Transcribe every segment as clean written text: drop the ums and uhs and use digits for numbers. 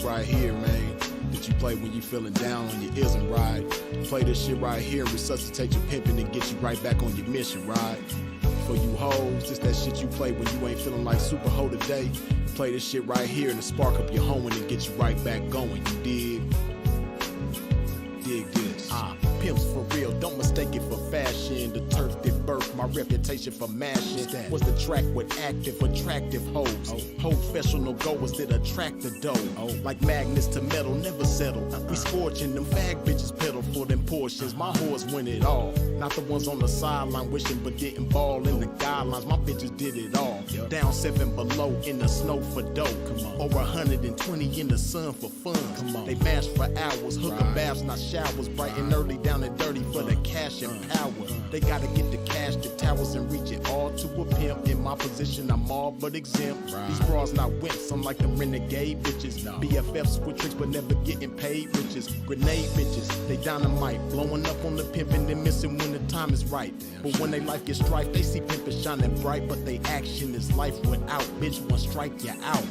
right here, man, that you play when you feeling down on your ism, right? Play this shit right here, resuscitate your pimpin' and get you right back on your mission, right? For you hoes, this that shit you play when you ain't feeling like super hoe today. Play this shit right here and to spark up your hoeing and get you right back going, you dig? Dig this. Pimps for real, don't mistake it for fashion. The turf that birthed my reputation for mashing was the track with active, attractive hoes. Professional goers that attract the dough. Like magnets to metal, never settle. We scorching them fag bitches pedal for them portions. My whores win it all. Not the ones on the sideline wishing but didn't ball in the guidelines. My bitches did it all. Down 7 below in the snow for dope. Over 120 in the sun for fun. They mash for hours, hooker baths, not showers. Bright and early, down and dirty for the cash and power. They gotta get the cash, the towers, and reach it all to a pimp. In my position, I'm all but exempt. These bras not wimps, I'm like them renegade bitches. BFFs with tricks but never getting paid riches. Grenade bitches, they dynamite, blowing up on the pimpin' and missing when the time is right. But when they life gets strife, they see pimpin' shining bright, but they action is life without. Bitch, one strike, you out.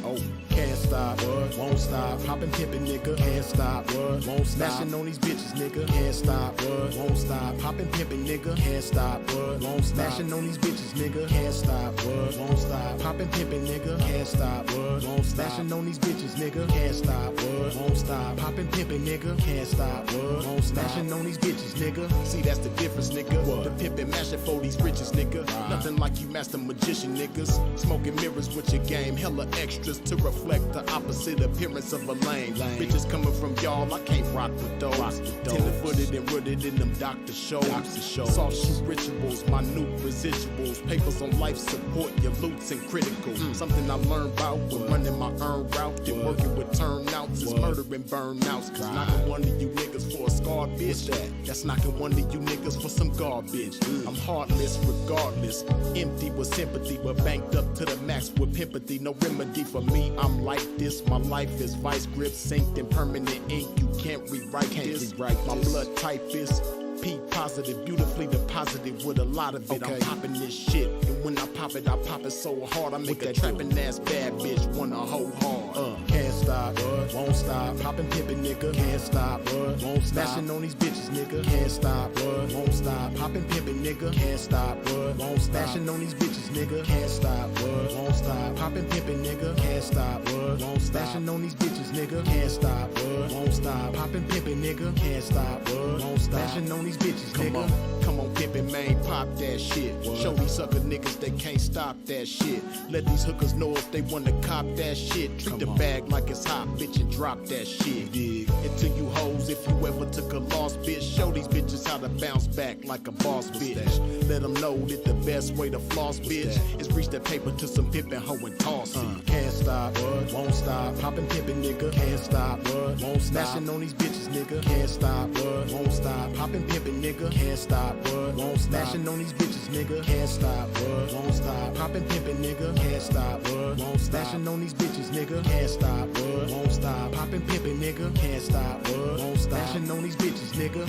Can't stop, won't stop. Poppin' pimpin', nigga, can't stop, won't stop. Smashing on these bitches, nigga, can't stop, won't stop. Poppin' pimpin', nigga, can't stop, won't stop. Smashing on these bitches, nigga, can't stop, won't stop. Poppin' pimpin', nigga, can't stop, won't stop. Smashing on these bitches, nigga, can't stop, won't stop. Poppin' pimpin', nigga, can't stop, won't stop. Smashing on these bitches, nigga. See, that's the difference, nigga. The pimpin' mashing for these riches, nigga. Nothing like you master magician, niggas. Smoking mirrors with your game, hella extras to reflect the opposite appearance of a lame. Bitches coming from y'all, I can't rock with those. Tender-footed and rooted in them doctor shows. Soft shoe rituals, minute residuals. Papers on life support, your loots and critical. Something I learned about when running my earn route and working with turnouts is murdering burnouts. Cause knocking one of you niggas for a scarred bitch, that's knocking one of you niggas for some garbage. I'm heartless regardless, empty with sympathy, but banked up to the max with pimpathy. No remedy for me, I'm like this. My life is vice grip, synced in permanent ink. You can't rewrite this. My blood type is P positive, beautifully deposited with a lot of it. I'm popping this shit, and when I pop it so hard I make a trapping ass bad bitch wanna hoe hard. Can't stop, won't stop. Poppin' pimpin', nigga, can't stop, won't stop. Smashing on these bitches, nigga, can't stop, won't stop. Poppin' pimpin', nigga, can't stop, won't stop. Smashing on these bitches, nigga, can't stop, won't stop. Poppin' pimpin', nigga, can't stop, won't stop. Smashing on these bitches, nigga, can't stop, won't stop. Poppin' pimpin', nigga, can't stop, won't stop. Smashing on these bitches, nigga. Come on, pimpin', man, pop that shit. Show these sucker niggas they can't stop that shit. Let these hookers know if they wanna cop that shit. Treat the bag like it's hot, bitch, and drop that shit. And to you hoes, if you ever took a loss, bitch, show these bitches how to bounce back like a boss, bitch. Let them know that the best way to floss, bitch, is reach that paper to some pimpin' hoe and toss it. Can't stop, won't stop. Poppin' pimpin', nigga, can't stop, won't stop. Smashing on these bitches, nigga, can't stop, won't stop. Poppin' pimpin', nigga, can't stop, won't stop. Smashing on these bitches, nigga, can't stop, won't stop. Poppin' pimpin', nigga, can't stop, won't stop. Smashing on these bitches, nigga, can't stop, won't stop. Poppin' pimpin', nigga, can't stop, won't stop. Smashing on these bitches, nigga.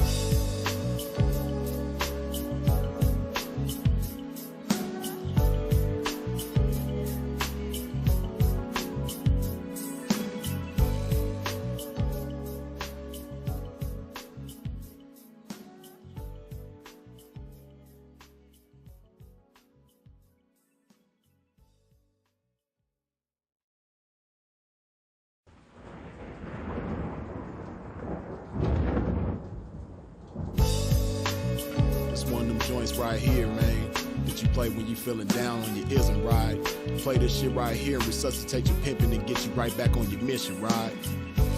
One of them joints right here, man, that you play when you feeling down on your ism, right? Play this shit right here and resuscitate your pimpin' and get you right back on your mission, right?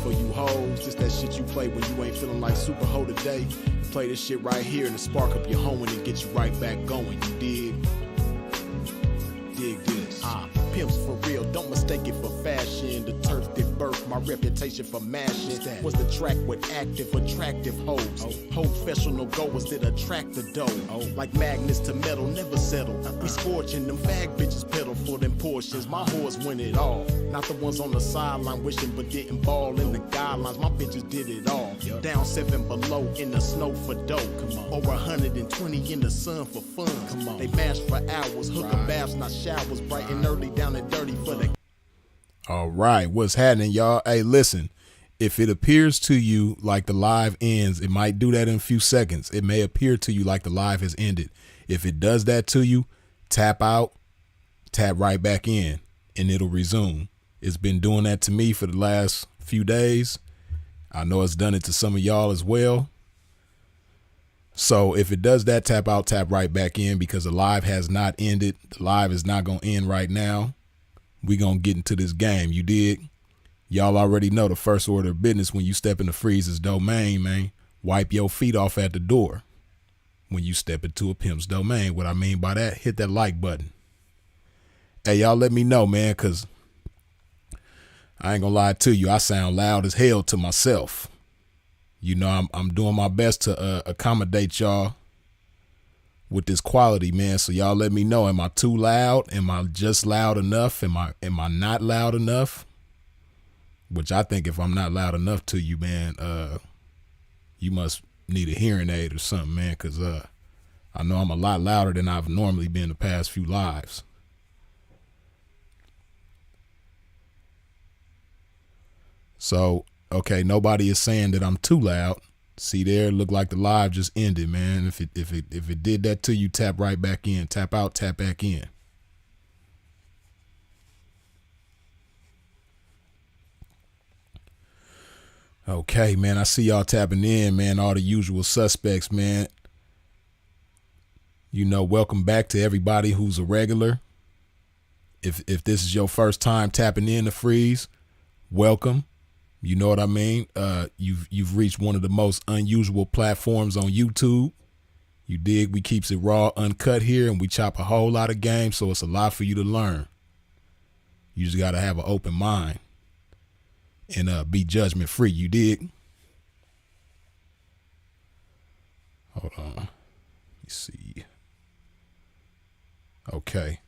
For you hoes, this that shit you play when you ain't feeling like super hoe today. Play this shit right here and to spark up your hoeing and get you right back going, you dig? Dig this. Pimps for real, don't mistake it for fashion. The turf that birthed my reputation for mashing was the track with active, attractive hoes. Professional goers that attract the dough. Like magnets to metal, never settle. We scorching them fag bitches pedal for them portions. My whores win it all. Not the ones on the sideline wishing but didn't ball in the guidelines. My bitches did it all. Down 7 below in the snow for dope. Over 120 in the sun for fun. They mash for hours, hooker baths, not showers. Bright and early, down and dirty for the All right, what's happening, y'all? Hey, listen, if it appears to you like the live ends, it might do that in a few seconds. It may appear to you like the live has ended. If it does that to you, tap out, tap right back in, and it'll resume. It's been doing that to me for the last few days. I know it's done it to some of y'all as well. So if it does that, tap out, tap right back in, because the live has not ended. The live is not going to end right now. We going to get into this game. You dig? Y'all already know the first order of business when you step in the freezer's domain, man. Wipe your feet off at the door when you step into a pimp's domain. What I mean by that, hit that like button. Hey, y'all let me know, man, because I ain't going to lie to you. I sound loud as hell to myself. You know, I'm doing my best to accommodate y'all with this quality, man. So y'all let me know. Am I too loud? Am I just loud enough? Am I not loud enough? Which I think if I'm not loud enough to you, man, you must need a hearing aid or something, man, because I know I'm a lot louder than I've normally been the past few lives. So, okay, nobody is saying that I'm too loud. See there, look like the live just ended, man. If it did that to you, tap right back in. Tap out, tap back in. Okay, man, I see y'all tapping in, man. All the usual suspects, man. You know, welcome back to everybody who's a regular. If this is your first time tapping in the freeze, welcome. You know what I mean? You've reached one of the most unusual platforms on YouTube. You dig? We keeps it raw, uncut here, and we chop a whole lot of games, so it's a lot for you to learn. You just got to have an open mind and be judgment free. You dig? Hold on. Let me see. Okay.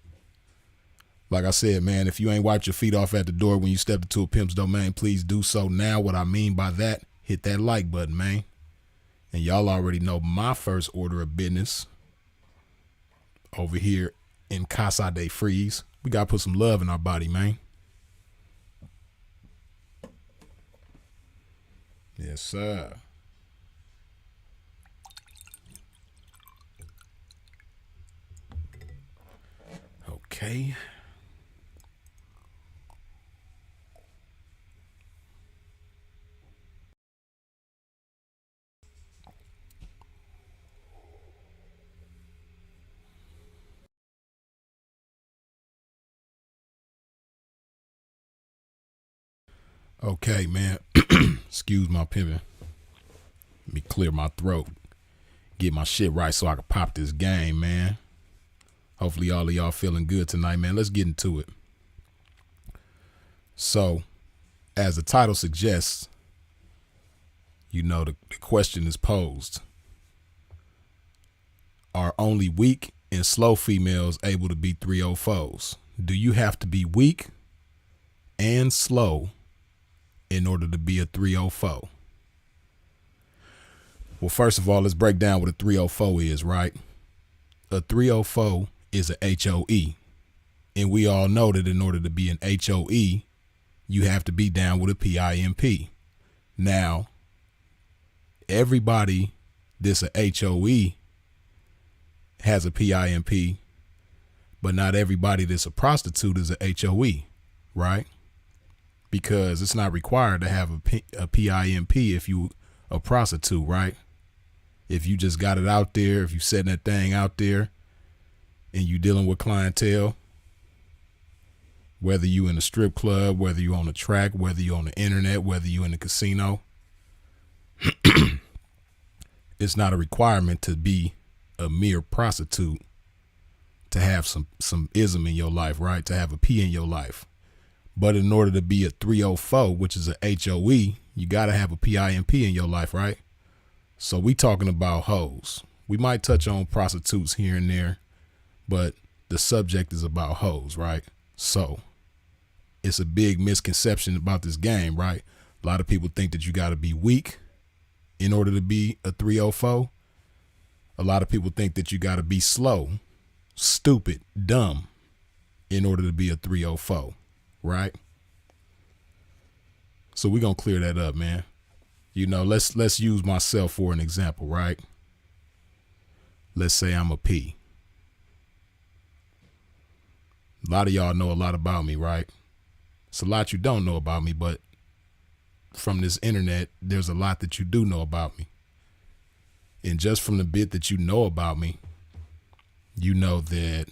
Like I said, man, if you ain't wiped your feet off at the door when you step into a pimp's domain, please do so now. What I mean by that, hit that like button, man. And y'all already know my first order of business over here in Casa de Freeze. We got to put some love in our body, man. Yes, sir. Okay. Okay, man. Excuse my pimping. Let me clear my throat. Get my shit right so I can pop this game, man. Hopefully all of y'all feeling good tonight, man. Let's get into it. So, as the title suggests, you know, the question is posed. Are only weak and slow females able to be 304's? Do you have to be weak and slow in order to be a 304? Well, first of all, let's break down what a 304 is, right? A 304 is a HOE. And we all know that in order to be an HOE, you have to be down with a PIMP. Now, everybody that's a HOE has a PIMP, but not everybody that's a prostitute is a HOE, right? Because it's not required to have a PIMP if you a prostitute, right? If you just got it out there, if you setting that thing out there and you dealing with clientele, whether you in a strip club, whether you on the track, whether you on the internet, whether you in the casino, it's not a requirement to be a mere prostitute to have some ism in your life, right? To have a P in your life. But in order to be a 304, which is a HOE, you got to have a PIMP in your life, right? So we talking about hoes. We might touch on prostitutes here and there, but the subject is about hoes, right? So it's a big misconception about this game, right? A lot of people think that you got to be weak in order to be a 304. A lot of people think that you got to be slow, stupid, dumb in order to be a 304, right? So we're gonna clear that up, man. You know, let's use myself for an example, right? Let's say I'm a P. A lot of y'all know a lot about me, right? It's a lot you don't know about me, but from this internet, there's a lot that you do know about me. And just from the bit that you know about me, you know that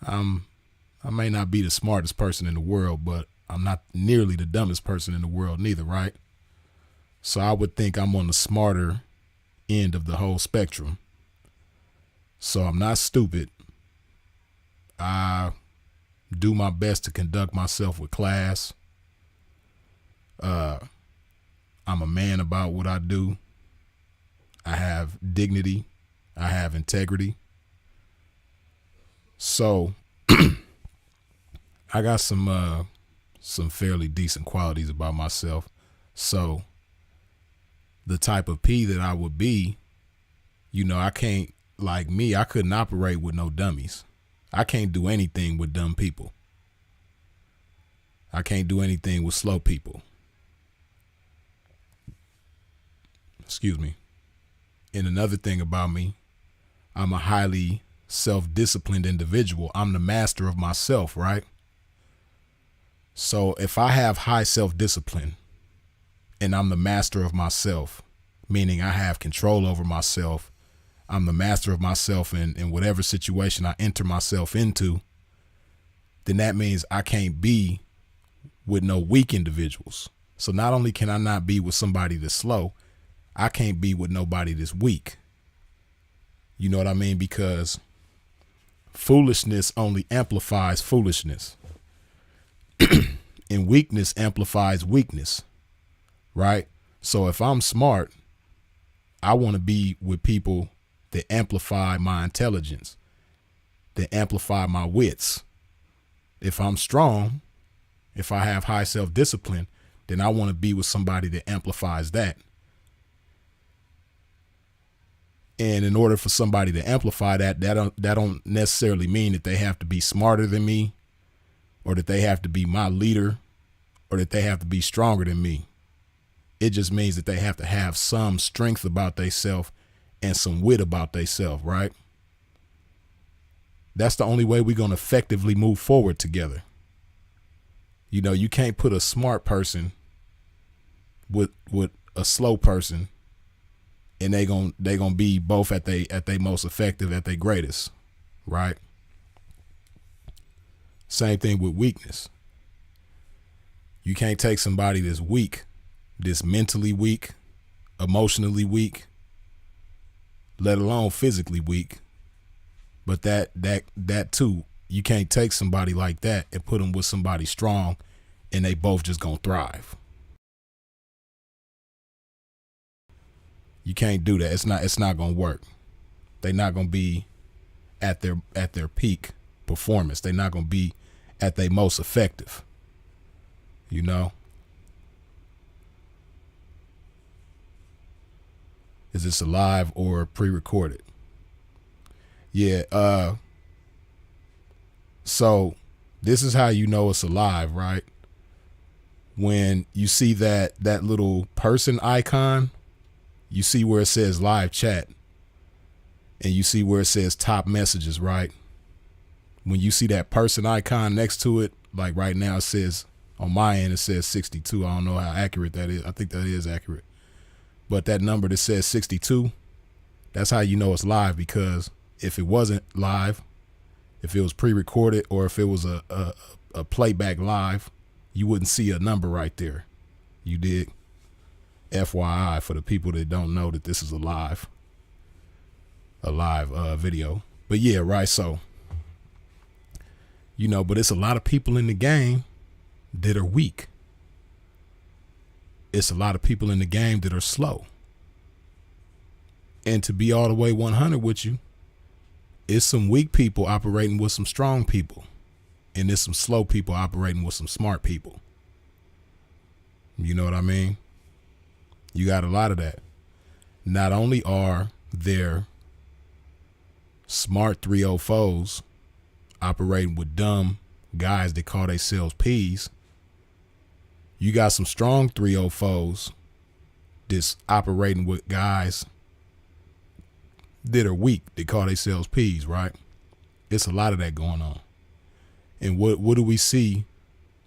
I may not be the smartest person in the world, but I'm not nearly the dumbest person in the world neither, right? So I would think I'm on the smarter end of the whole spectrum. So I'm not stupid. I do my best to conduct myself with class. I'm a man about what I do. I have dignity. I have integrity. So I got some fairly decent qualities about myself. So the type of P that I would be, you know, I can't, like me, I couldn't operate with no dummies. I can't do anything with dumb people. I can't do anything with slow people. Excuse me. And another thing about me, I'm a highly self-disciplined individual. I'm the master of myself, right? So if I have high self-discipline and I'm the master of myself, meaning I have control over myself, I'm the master of myself in whatever situation I enter myself into, then that means I can't be with no weak individuals. So not only can I not be with somebody that's slow, I can't be with nobody that's weak. You know what I mean? Because foolishness only amplifies foolishness. And weakness amplifies weakness, right? So if I'm smart, I want to be with people that amplify my intelligence, that amplify my wits. If I'm strong, if I have high self-discipline, then I want to be with somebody that amplifies that. And in order for somebody to amplify that don't necessarily mean that they have to be smarter than me, or that they have to be my leader, or that they have to be stronger than me. It just means that they have to have some strength about themselves and some wit about themselves, right? That's the only way we're going to effectively move forward together. You know, you can't put a smart person with a slow person and they gonna be both at they most effective, at their greatest, right? Same thing with weakness. You can't take somebody that's weak, that's mentally weak, emotionally weak, let alone physically weak. But that too, you can't take somebody like that and put them with somebody strong and they both just gonna thrive. You can't do that. It's not gonna work. They're not gonna be at their peak performance. They're not gonna be at their most effective. You know? Is this a live or pre-recorded? Yeah, so this is how you know it's alive, right? When you see that little person icon, you see where it says live chat, and you see where it says top messages, right? When you see that person icon next to it, like right now it says, on my end it says 62. I don't know how accurate that is. I think that is accurate. But that number that says 62, that's how you know it's live, because if it wasn't live, if it was pre-recorded, or if it was a playback live, you wouldn't see a number right there. You dig? FYI for the people that don't know that this is a live video. But yeah, right. So, you know, but it's a lot of people in the game that are weak. It's a lot of people in the game that are slow. And to be all the way 100 with you, it's some weak people operating with some strong people. And there's some slow people operating with some smart people. You know what I mean? You got a lot of that. Not only are there smart 304's operating with dumb guys that call themselves P's, You got some strong 304's that's operating with guys that are weak. They call themselves P's, right? It's a lot of that going on. And what do we see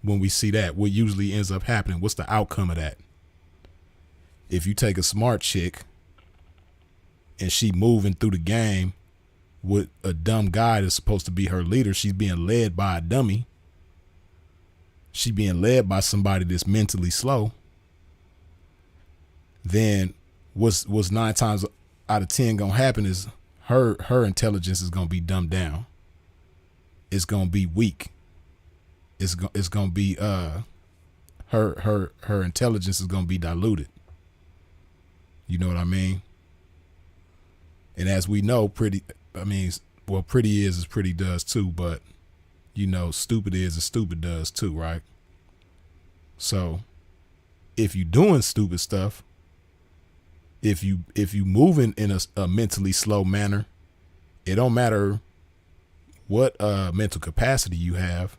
when we see that? What usually ends up happening? What's the outcome of that? If you take a smart chick and she moving through the game with a dumb guy that's supposed to be her leader, she's being led by a dummy. She's being led by somebody that's mentally slow. Then what's 9 times out of 10 gonna happen is her intelligence is gonna be dumbed down. It's gonna be weak. It's gonna be her intelligence is gonna be diluted. You know what I mean? And as we know, pretty is as pretty does too, but you know, stupid is as stupid does too, right? So if you doing stupid stuff, if you moving in a mentally slow manner, it don't matter what mental capacity you have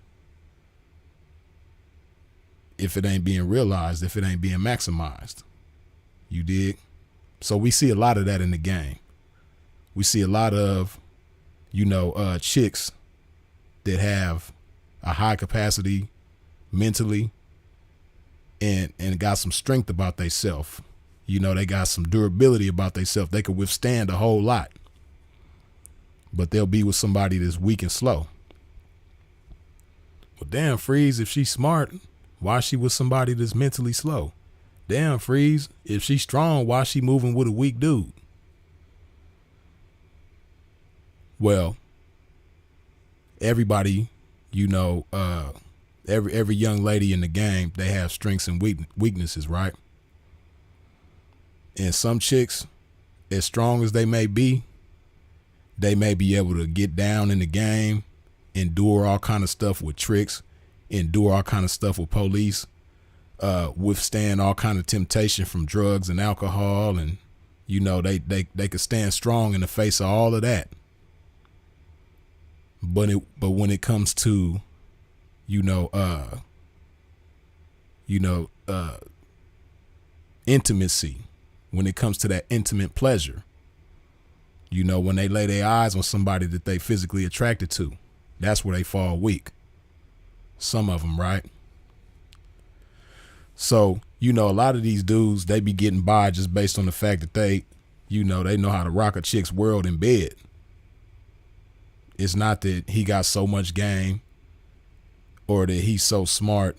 if it ain't being realized, if it ain't being maximized. You dig? So we see a lot of that in the game. We see a lot of, chicks that have a high capacity mentally and got some strength about themselves. You know, they got some durability about themselves. They could withstand a whole lot. But they'll be with somebody that's weak and slow. Well, damn, Freeze, if she's smart, why is she with somebody that's mentally slow? Damn, Freeze, if she's strong, why is she moving with a weak dude? Well, everybody, every young lady in the game, they have strengths and weaknesses, right? And some chicks, as strong as they may be able to get down in the game, endure all kind of stuff with tricks, endure all kind of stuff with police, withstand all kind of temptation from drugs and alcohol, and they could stand strong in the face of all of that. But when it comes to intimacy, when it comes to that intimate pleasure, when they lay their eyes on somebody that they physically attracted to, that's where they fall weak. Some of them, right? So, a lot of these dudes, they be getting by just based on the fact that they know how to rock a chick's world in bed. It's not that he got so much game, or that he's so smart,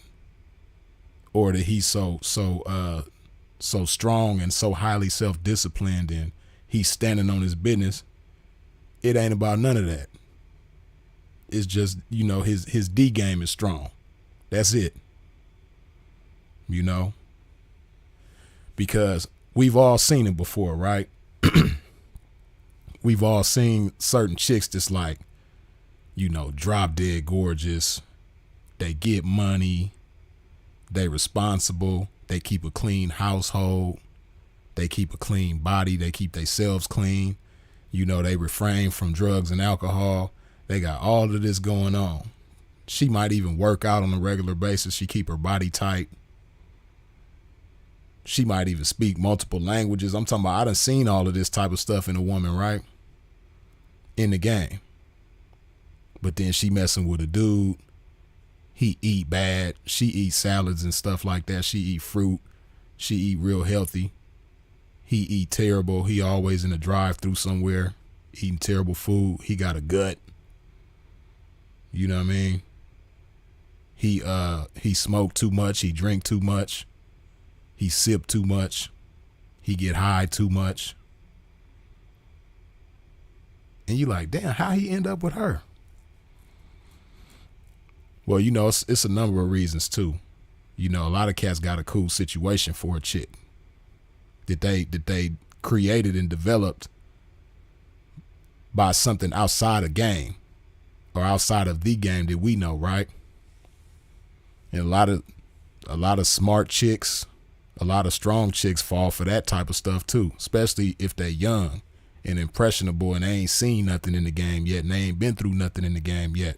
or that he's so strong and so highly self-disciplined and he's standing on his business. It ain't about none of that. It's just, his D game is strong. That's it. Because we've all seen it before, right? We've all seen certain chicks that's like, drop dead gorgeous. They get money. They responsible. They keep a clean household. They keep a clean body. They keep themselves clean. They refrain from drugs and alcohol. They got all of this going on. She might even work out on a regular basis. She keep her body tight. She might even speak multiple languages. I'm talking about, I done seen all of this type of stuff in a woman, right? In the game. But then she messing with a dude. He eat bad. She eat salads and stuff like that. She eat fruit. She eat real healthy. He eat terrible. He always in a drive-through somewhere eating terrible food. He got a gut. You know what I mean? He smoke too much. He drink too much. He sip too much. He get high too much. And you like, damn, how he end up with her? Well, it's a number of reasons too. A lot of cats got a cool situation for a chick that they created and developed by something outside of game or outside of the game that we know, right? And a lot of smart chicks, a lot of strong chicks fall for that type of stuff too, especially if they're young and impressionable and they ain't seen nothing in the game yet and they ain't been through nothing in the game yet.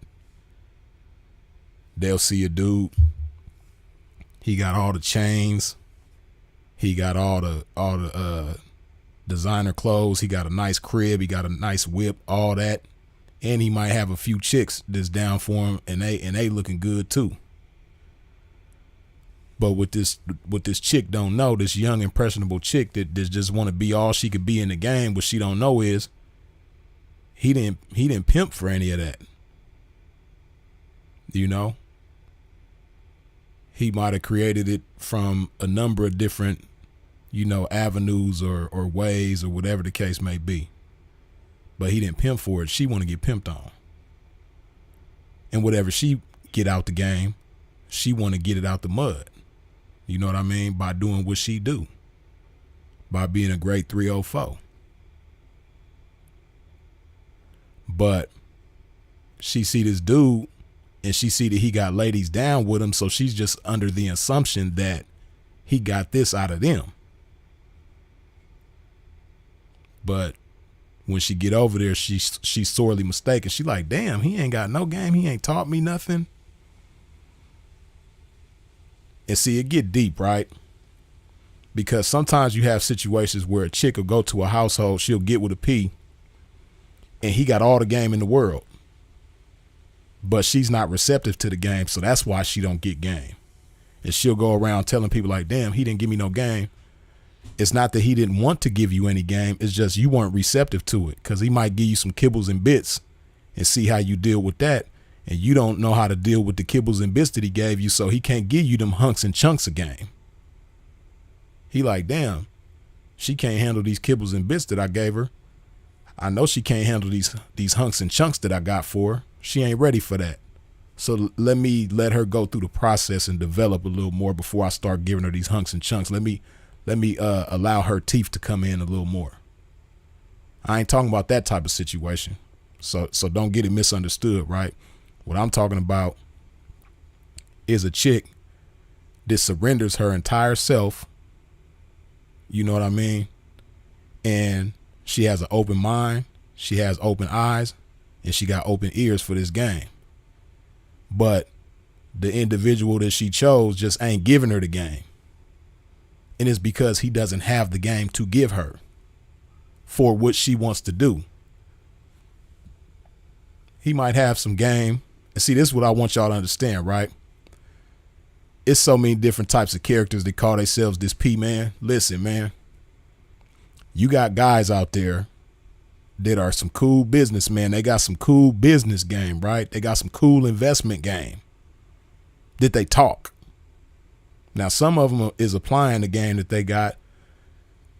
They'll see a dude, He got all the chains. He got all the designer clothes. He got a nice crib. He got a nice whip, all that. And he might have a few chicks that's down for him, and they looking good too. But what this chick don't know, this young impressionable chick that just want to be all she could be in the game, what she don't know is he didn't pimp for any of that. You know? He might have created it from a number of different, you know, avenues or ways or whatever the case may be. But he didn't pimp for it. She want to get pimped on. And whatever she get out the game, she want to get it out the mud. You know what I mean? By doing what she do. By being a great 304. But she see this dude and she see that he got ladies down with him, so she's just under the assumption that he got this out of them. But when she get over there, she's sorely mistaken. She like, damn, he ain't got no game. He ain't taught me nothing. And see, it get deep, right? Because sometimes you have situations where a chick will go to a household, she'll get with a P, and he got all the game in the world. But she's not receptive to the game, so that's why she don't get game. And she'll go around telling people like, damn, he didn't give me no game. It's not that he didn't want to give you any game. It's just you weren't receptive to it, because he might give you some kibbles and bits and see how you deal with that. And you don't know how to deal with the kibbles and bits that he gave you, so he can't give you them hunks and chunks of game. He like, damn, she can't handle these kibbles and bits that I gave her. I know she can't handle these hunks and chunks that I got for her. She ain't ready for that. So let her go through the process and develop a little more before I start giving her these hunks and chunks. Let me allow her teeth to come in a little more. I ain't talking about that type of situation. So don't get it misunderstood, right? What I'm talking about is a chick that surrenders her entire self. You know what I mean? And she has an open mind. She has open eyes, and she got open ears for this game. But the individual that she chose just ain't giving her the game. And it's because he doesn't have the game to give her for what she wants to do. He might have some game. And see, this is what I want y'all to understand, right? It's so many different types of characters that call themselves this P, man. Listen, man. You got guys out there that are some cool businessmen. They got some cool business game, right? They got some cool investment game that they talk. Now, some of them is applying the game that they got,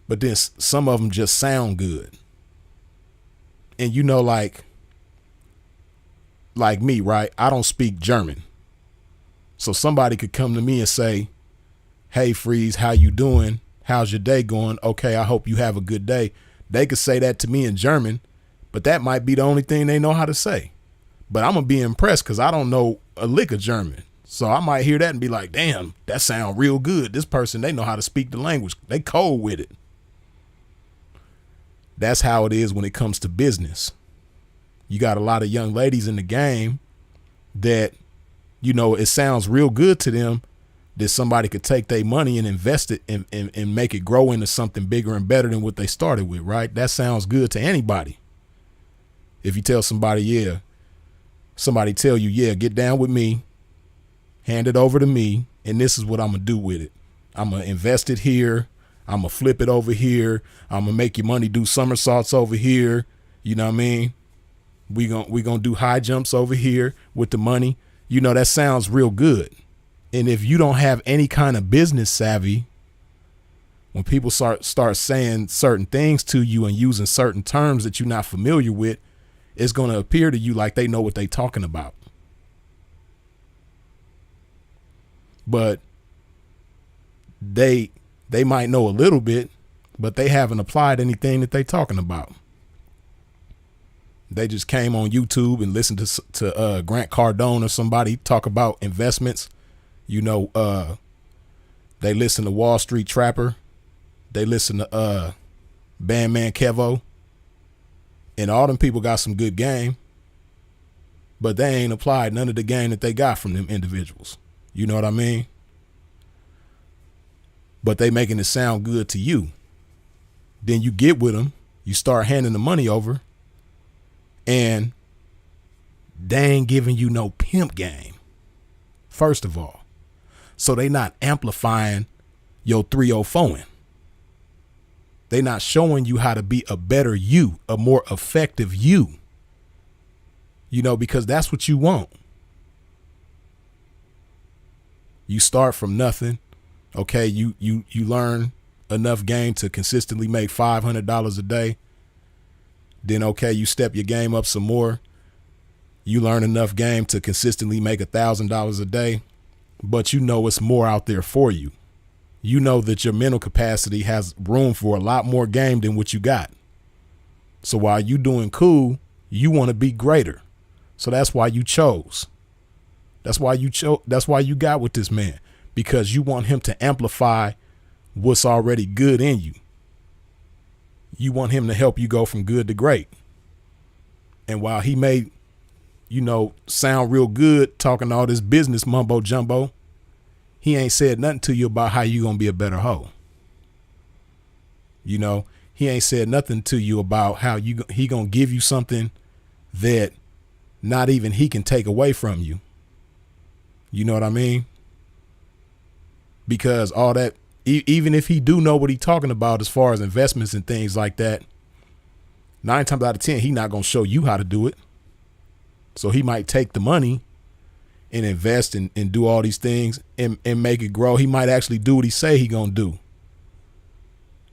but then some of them just sound good. And you know, like me, right? I don't speak German. So somebody could come to me and say, hey, Freeze, how you doing? How's your day going? Okay, I hope you have a good day. They could say that to me in German, but that might be the only thing they know how to say. But I'm going to be impressed because I don't know a lick of German. So I might hear that and be like, damn, that sound real good. This person, they know how to speak the language. They cold with it. That's how it is when it comes to business. You got a lot of young ladies in the game that, you know, it sounds real good to them that somebody could take their money and invest it and make it grow into something bigger and better than what they started with, right? That sounds good to anybody. If you tell somebody, yeah, somebody tell you, yeah, get down with me, hand it over to me, and this is what I'm going to do with it. I'm going to invest it here. I'm going to flip it over here. I'm going to make your money do somersaults over here. You know what I mean? We gonna do high jumps over here with the money. You know, that sounds real good. And if you don't have any kind of business savvy, when people start saying certain things to you and using certain terms that you're not familiar with, it's going to appear to you like they know what they're talking about. But they might know a little bit, but they haven't applied anything that they're talking about. They just came on YouTube and listened to Grant Cardone or somebody talk about investments. You know, they listen to Wall Street Trapper. They listen to Bandman Kevo. And all them people got some good game, but they ain't applied none of the game that they got from them individuals. You know what I mean? but they making it sound good to you. Then you get with them, you start handing the money over, and they ain't giving you no pimp game, first of all. So they not amplifying your 304ing. They not showing you how to be a better you, a more effective you. You know, because that's what you want. You start from nothing. Okay, you learn enough game to consistently make $500 a day. Then, okay, you step your game up some more. You learn enough game to consistently make $1,000 a day, but you know it's more out there for you. You know that your mental capacity has room for a lot more game than what you got. So while you doing cool, you want to be greater. So that's why you chose. That's why you got with this man, because you want him to amplify what's already good in you. You want him to help you go from good to great. And while he may, sound real good talking all this business mumbo jumbo, he ain't said nothing to you about how you gonna be a better hoe. He ain't said nothing to you about how he gonna give you something that not even he can take away from you. You know what I mean? Because all that, even if he do know what he talking about as far as investments and things like that, 9 times out of 10, he not going to show you how to do it. So he might take the money and invest and do all these things and make it grow. He might actually do what he say he going to do.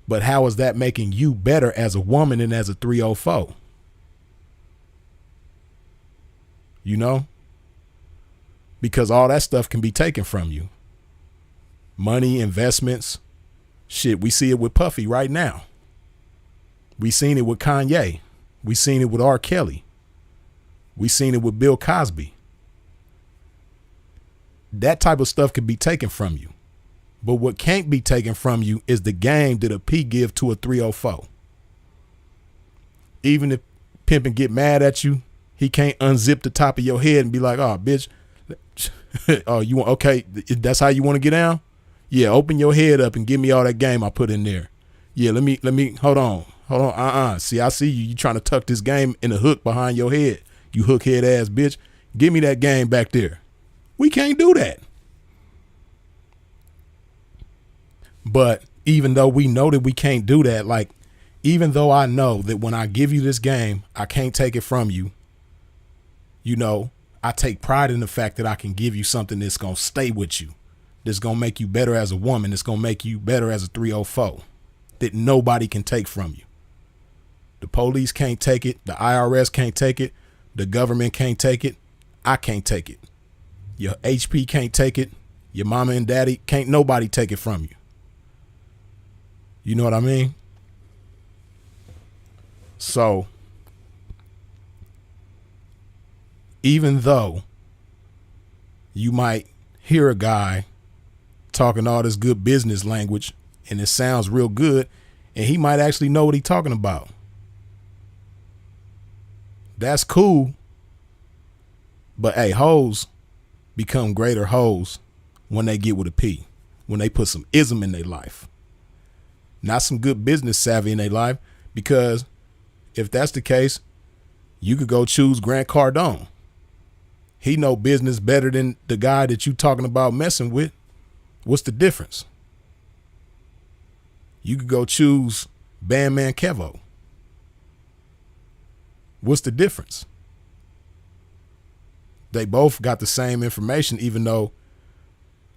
But how is that making you better as a woman and as a 304? Because all that stuff can be taken from you. Money, investments, shit. We see it with Puffy right now. We seen it with Kanye. We seen it with R. Kelly. We seen it with Bill Cosby. That type of stuff can be taken from you. But what can't be taken from you is the game that a P give to a 304. Even if pimping get mad at you, he can't unzip the top of your head and be like, "Oh, bitch, oh, you want, okay, that's how you want to get down? Yeah, open your head up and give me all that game I put in there. Yeah, let me, hold on. See, I see you trying to tuck this game in a hook behind your head. You hook head ass bitch. Give me that game back there." We can't do that. But even though we know that we can't do that, like, even though I know that when I give you this game, I can't take it from you, I take pride in the fact that I can give you something that's going to stay with you, that's going to make you better as a woman, that's going to make you better as a 304, that nobody can take from you. The police can't take it. The IRS can't take it. The government can't take it. I can't take it. Your HP can't take it. Your mama and daddy can't nobody take it from you. You know what I mean? So, even though you might hear a guy talking all this good business language and it sounds real good, and he might actually know what he's talking about, that's cool. But hey, hoes become greater hoes when they get with a P, when they put some ism in their life, not some good business savvy in their life. Because if that's the case, you could go choose Grant Cardone. He know business better than the guy that you talking about messing with. What's the difference? You could go choose Bandman Kevo. What's the difference? They both got the same information, even though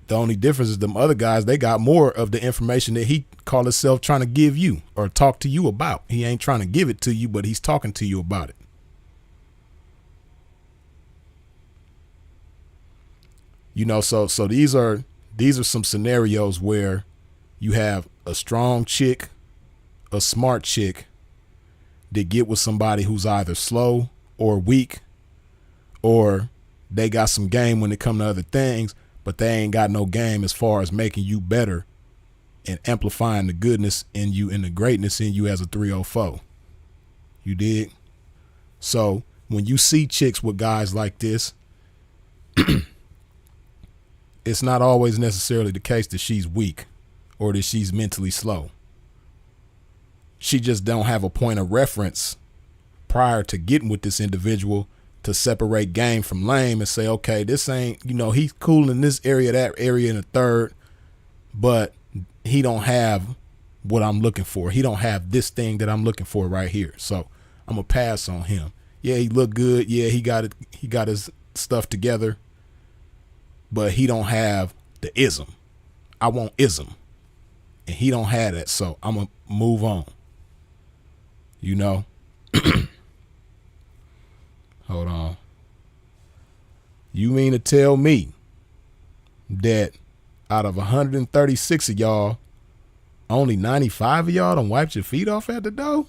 the only difference is them other guys, they got more of the information that he call himself trying to give you or talk to you about. He ain't trying to give it to you, but he's talking to you about it. So these are some scenarios where you have a strong chick, a smart chick that get with somebody who's either slow or weak, or they got some game when it comes to other things, but they ain't got no game as far as making you better and amplifying the goodness in you and the greatness in you as a 304. You dig? So when you see chicks with guys like this, it's not always necessarily the case that she's weak or that she's mentally slow. She just don't have a point of reference prior to getting with this individual to separate game from lame and say, okay, this ain't, he's cool in this area, that area, in the third, but he don't have what I'm looking for. He don't have this thing that I'm looking for right here. So I'm gonna pass on him. Yeah, he look good. Yeah, he got it. He got his stuff together, but he don't have the ism. I want ism, and he don't have that. So I'm gonna move on. Hold on. You mean to tell me that out of 136 of y'all, only 95 of y'all done wiped your feet off at the door?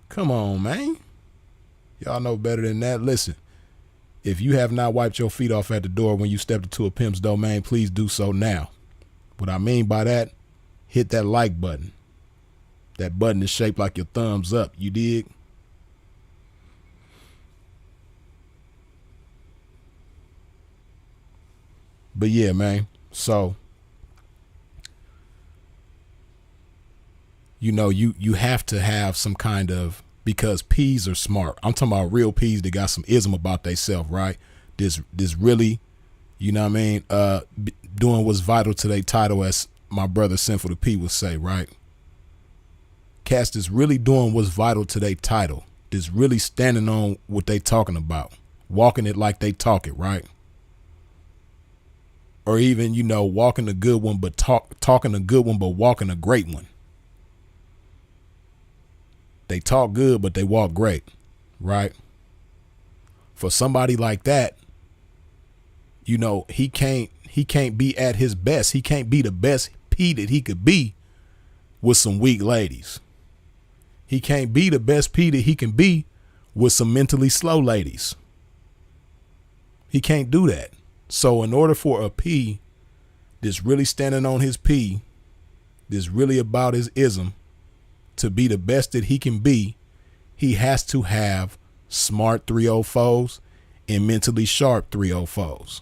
Come on, man. Y'all know better than that. Listen, if you have not wiped your feet off at the door when you stepped into a pimp's domain, please do so now. What I mean by that, hit that like button. That button is shaped like your thumbs up. You dig? But yeah, man. So, you have to have some kind of, because P's are smart. I'm talking about real P's that got some ism about theyself, right? This really, doing what's vital to their title, as my brother Sinful to P would say, right? Cats is really doing what's vital to their title. Is really standing on what they talking about, walking it like they talk it, right? Or even, walking a good one, but talking a good one, but walking a great one. They talk good, but they walk great, right? For somebody like that, he can't be at his best. He can't be the best P that he could be with some weak ladies. He can't be the best P that he can be with some mentally slow ladies. He can't do that. So in order for a P that's really standing on his P, that's really about his ism, to be the best that he can be, he has to have smart 304's and mentally sharp 304's.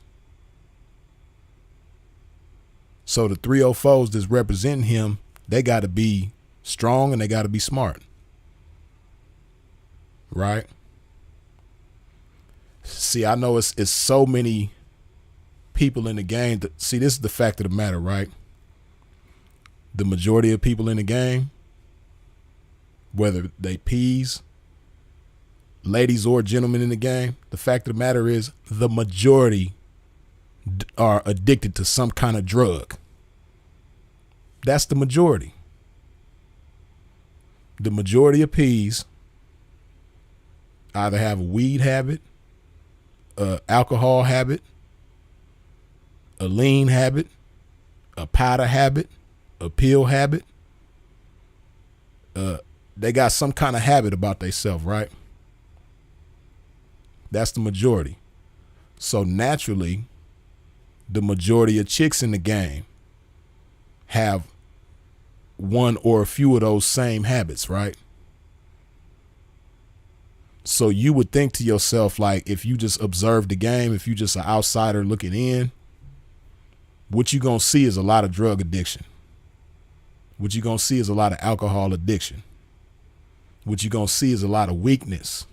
So the 304's that's representing him, they got to be strong and they got to be smart. Right? See, I know it's so many people in the game. See, this is the fact of the matter, right? The majority of people in the game, whether they P's, ladies or gentlemen in the game, the fact of the matter is the majority are addicted to some kind of drug. That's the majority. The majority of P's either have a weed habit, a alcohol habit, a lean habit, a powder habit, a pill habit. They got some kind of habit about themselves, right? That's the majority. So naturally, the majority of chicks in the game have one or a few of those same habits, right? So you would think to yourself, like, if you just observe the game, if you just an outsider looking in, what you gonna see is a lot of drug addiction. What you gonna see is a lot of alcohol addiction. What you gonna see is a lot of weakness,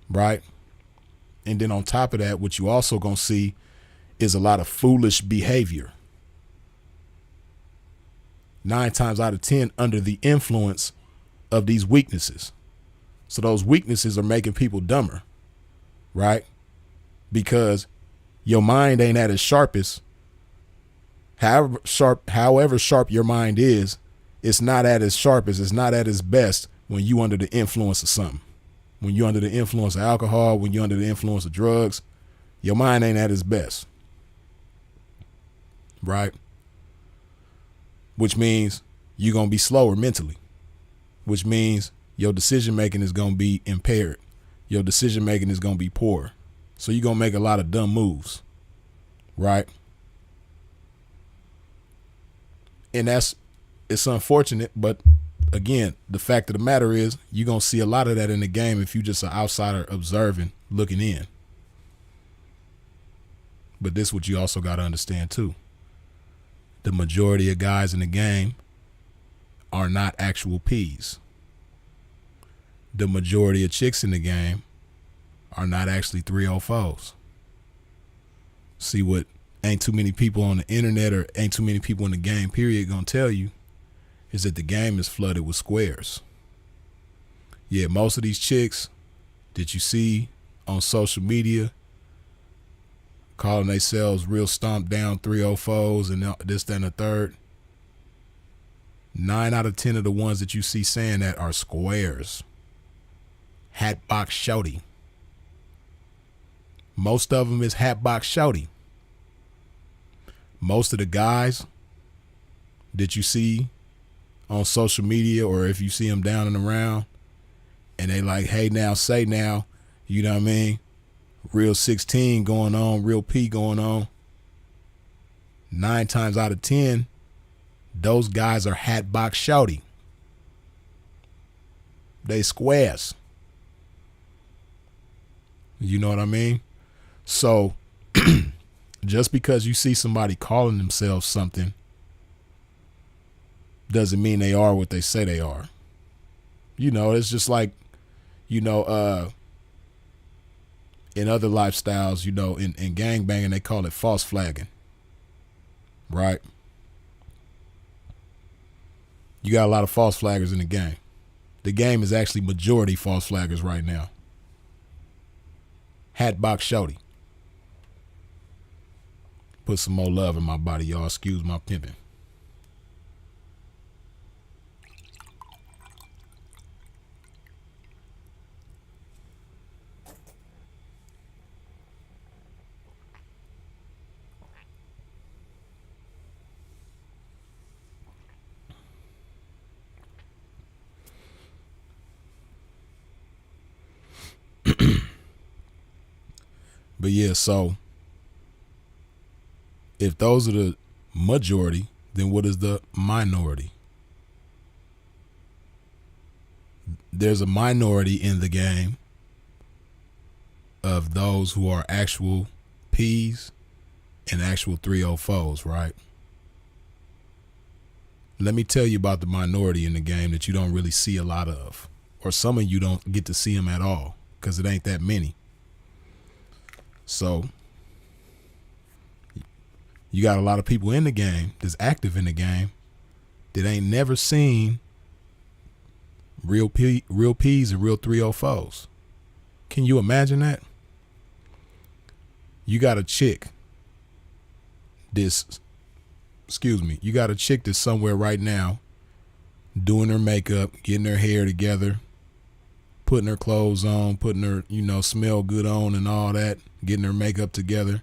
right? And then on top of that, what you also gonna see is a lot of foolish behavior. 9 times out of 10 under the influence of these weaknesses. So those weaknesses are making people dumber, right? Because your mind ain't at its sharpest. However sharp your mind is, it's not at its sharpest. It's not at its best when you under the influence of something. When you're under the influence of alcohol, when you're under the influence of drugs, your mind ain't at its best. Right? Which means you're going to be slower mentally, which means your decision making is going to be impaired. Your decision making is going to be poor. So you're going to make a lot of dumb moves. Right? And it's unfortunate, but again, the fact of the matter is you're going to see a lot of that in the game if you just an outsider observing, looking in. But this is what you also got to understand too. The majority of guys in the game are not actual P's. The majority of chicks in the game are not actually 304's. See, what ain't too many people on the internet or ain't too many people in the game, period, gonna tell you is that the game is flooded with squares. Yeah, most of these chicks that you see on social media calling themselves real stomped down 304's and this, that, and the third, 9 out of 10 of the ones that you see saying that are squares. Hatbox shouty. Most of them is hatbox shouty. Most of the guys that you see on social media, or if you see them down and around, and they like, hey now, say now, you know what I mean? Real 16 going on, real P going on. 9 times out of 10, those guys are hatbox shouty. They squares. You know what I mean? So just because you see somebody calling themselves something doesn't mean they are what they say they are. You know, it's just like, you know, in other lifestyles, you know, in gangbanging, they call it false flagging. Right? You got a lot of false flaggers in the game. The game is actually majority false flaggers right now. Hatbox shorty. Put some more love in my body, y'all. Excuse my pimping. But yeah, so if those are the majority, then what is the minority? There's a minority in the game of those who are actual P's and actual 304's, right? Let me tell you about the minority in the game that you don't really see a lot of, or some of you don't get to see them at all because it ain't that many. So you got a lot of people in the game that's active in the game that ain't never seen real P's and real 304's. Can you imagine that? You got a chick you got a chick that's somewhere right now doing her makeup, getting her hair together, putting her clothes on, putting her, smell good on and all that, getting her makeup together.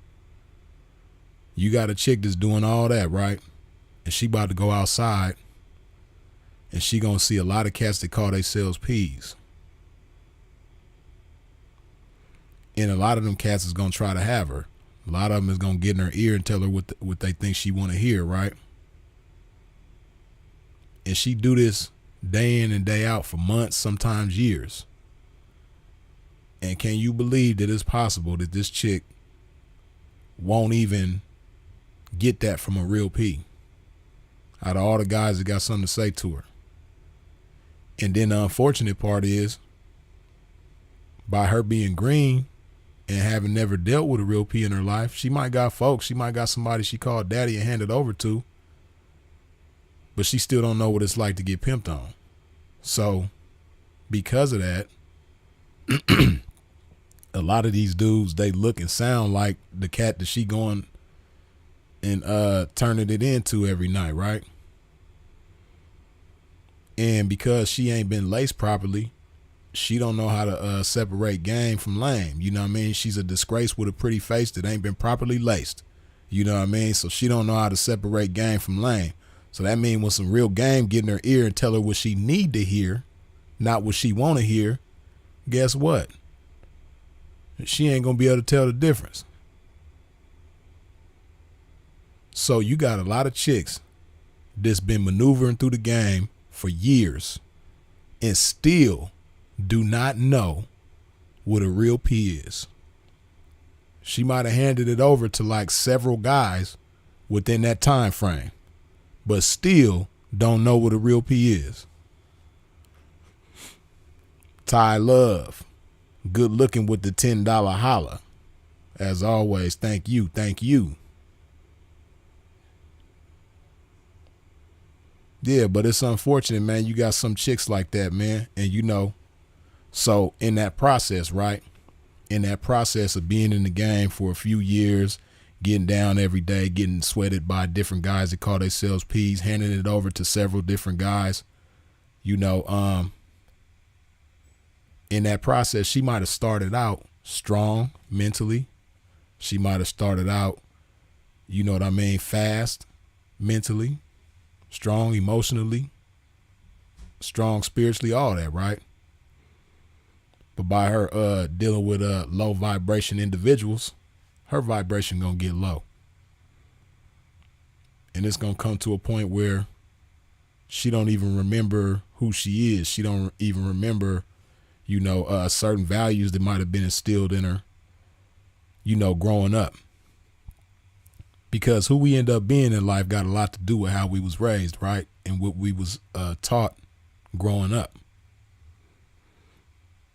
You got a chick that's doing all that, right? And she about to go outside and she gonna see a lot of cats that call themselves P's. And a lot of them cats is gonna try to have her. A lot of them is gonna get in her ear and tell her what they think she wanna hear, right? And she do this day in and day out for months, sometimes years. And can you believe that it's possible that this chick won't even get that from a real P out of all the guys that got something to say to her? And then the unfortunate part is, by her being green and having never dealt with a real P in her life, she might got folks, she might got somebody she called daddy and handed over to, but she still don't know what it's like to get pimped on. So because of that, a lot of these dudes, they look and sound like the cat that she going and turning it into every night, right? And because she ain't been laced properly, she don't know how to separate game from lame. You know what I mean? She's a disgrace with a pretty face that ain't been properly laced. You know what I mean? So she don't know how to separate game from lame. So that means when some real game get in her ear and tell her what she need to hear, not what she want to hear, guess what? She ain't gonna be able to tell the difference. So you got a lot of chicks that's been maneuvering through the game for years and still do not know what a real P is. She might have handed it over to like several guys within that time frame. but still don't know what a real P is. Ty Love, good looking with the $10 holla. As always, thank you, thank you. Yeah, but it's unfortunate, man. You got some chicks like that, man. And you know, so in that process, right? In that process of being in the game for a few years, getting down every day, getting sweated by different guys that call themselves P's, handing it over to several different guys, you know, in that process, she might have started out strong mentally. She might have started out, you know what I mean, fast mentally, strong emotionally, strong spiritually, all that, right? But by her dealing with low vibration individuals, her vibration gonna get low. And it's gonna come to a point where she don't even remember who she is. She don't even remember, you know, certain values that might have been instilled in her, you know, growing up. Because who we end up being in life got a lot to do with how we was raised, right? And what we was taught growing up.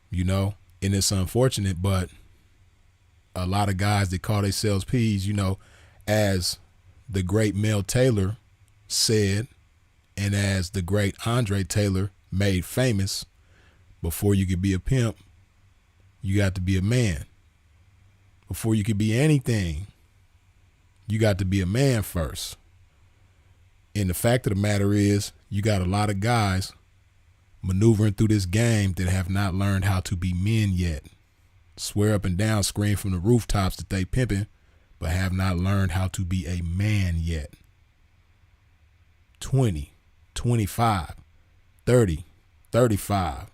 You know, and it's unfortunate, but a lot of guys that call themselves P's, you know, as the great Mel Taylor said, and as the great Andre Taylor made famous, before you could be a pimp, you got to be a man. Before you could be anything, you got to be a man first. And the fact of the matter is, you got a lot of guys maneuvering through this game that have not learned how to be men yet. Swear up and down, scream from the rooftops that they pimping, but have not learned how to be a man yet. 20, 25, 30, 35,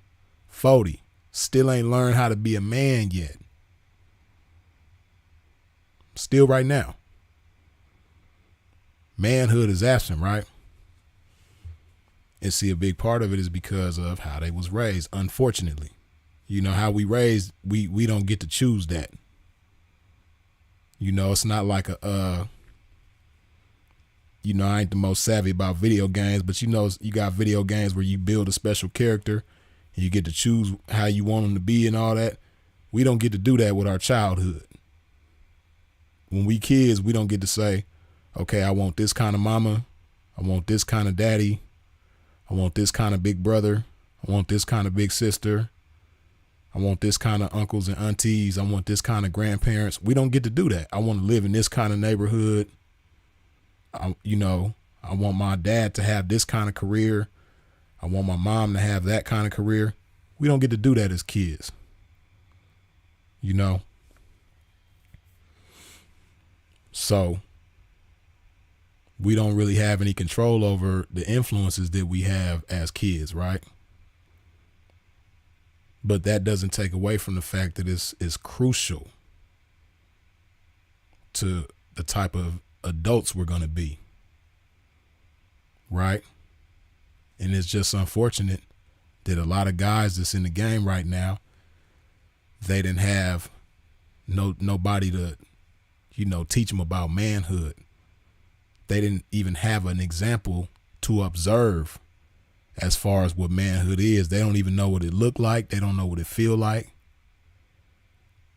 40, still ain't learned how to be a man yet. Still right now. Manhood is absent, right? And see, a big part of it is because of how they was raised, unfortunately. You know, how we raised, we don't get to choose that. You know, it's not like you know, I ain't the most savvy about video games, but you know, you got video games where you build a special character and you get to choose how you want them to be and all that. We don't get to do that with our childhood. When we kids, we don't get to say, okay, I want this kind of mama. I want this kind of daddy. I want this kind of big brother. I want this kind of big sister. I want this kind of uncles and aunties. I want this kind of grandparents. We don't get to do that. I want to live in this kind of neighborhood. You know, I want my dad to have this kind of career. I want my mom to have that kind of career. We don't get to do that as kids. You know? So we don't really have any control over the influences that we have as kids, right? But that doesn't take away from the fact that it's crucial to the type of adults we're going to be, right? And it's just unfortunate that a lot of guys that's in the game right now, they didn't have nobody to, you know, teach them about manhood. They didn't even have an example to observe as far as what manhood is. They don't even know what it looked like. They don't know what it feel like,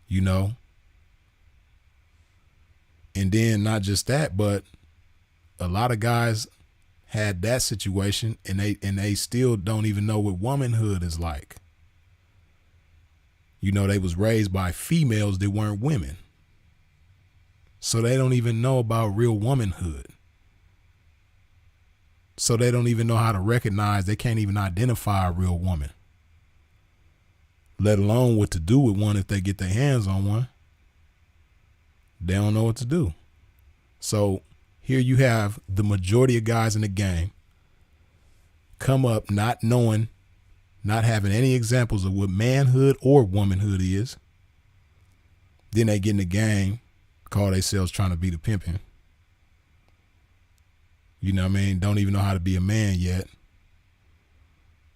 you know? And then not just that, but a lot of guys had that situation and they still don't even know what womanhood is like. You know, they was raised by females that weren't women. So they don't even know about real womanhood. So they don't even know how to recognize, they can't even identify a real woman, let alone what to do with one if they get their hands on one. They don't know what to do. So here you have the majority of guys in the game come up not knowing, not having any examples of what manhood or womanhood is. Then they get in the game, call themselves trying to be the pimping. You know what I mean? Don't even know how to be a man yet.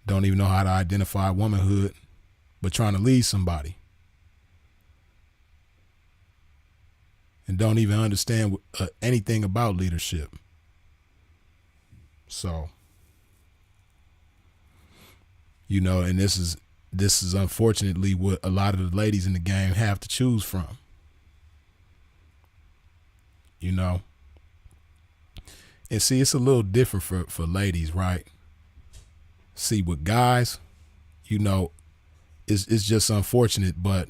Don't even know how to identify womanhood, but trying to lead somebody. And don't even understand anything about leadership. So, and this is unfortunately what a lot of the ladies in the game have to choose from. And see, it's a little different for ladies, right? See, with guys, it's just unfortunate, but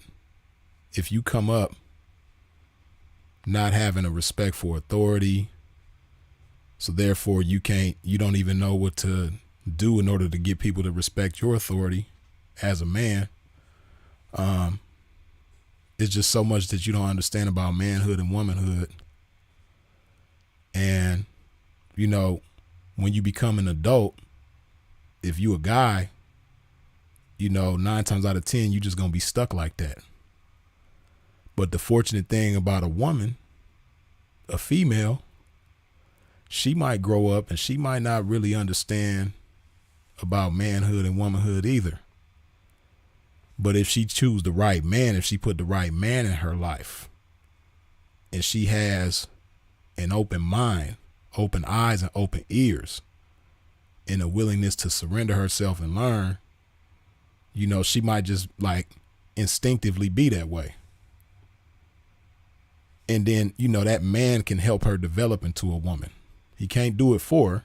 if you come up not having a respect for authority, so therefore you don't even know what to do in order to get people to respect your authority as a man. It's just so much that you don't understand about manhood and womanhood. And, when you become an adult, if you a guy, 9 times out of 10, you just going to be stuck like that. But the fortunate thing about a woman, a female, she might grow up and she might not really understand about manhood and womanhood either. But if she choose the right man, if she put the right man in her life, and she has an open mind, open eyes, and open ears, and a willingness to surrender herself and learn, she might just like instinctively be that way. And then, that man can help her develop into a woman. He can't do it for her,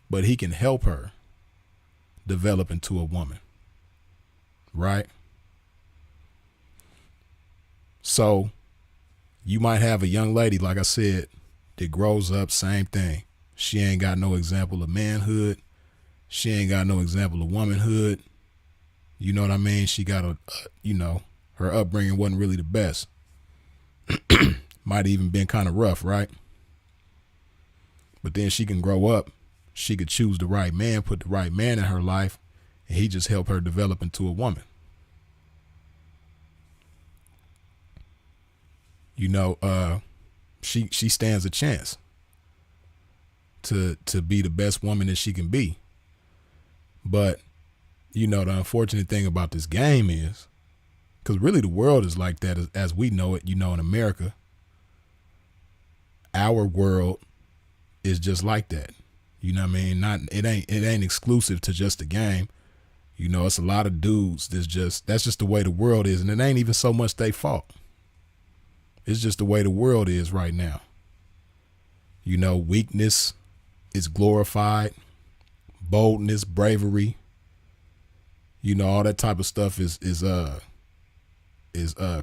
but he can help her develop into a woman. Right? So you might have a young lady, like I said, that grows up, same thing. She ain't got no example of manhood. She ain't got no example of womanhood. You know what I mean? She got her upbringing wasn't really the best. Might even been kind of rough, right? But then she can grow up. She could choose the right man, put the right man in her life, and he just helped her develop into a woman. She stands a chance to be the best woman that she can be. But, the unfortunate thing about this game is, because really the world is like that as we know it, in America. Our world is just like that. You know what I mean? It ain't exclusive to just the game. It's a lot of dudes that's just the way the world is, and it ain't even so much their fault. It's just the way the world is right now. Weakness is glorified, boldness, bravery, all that type of stuff is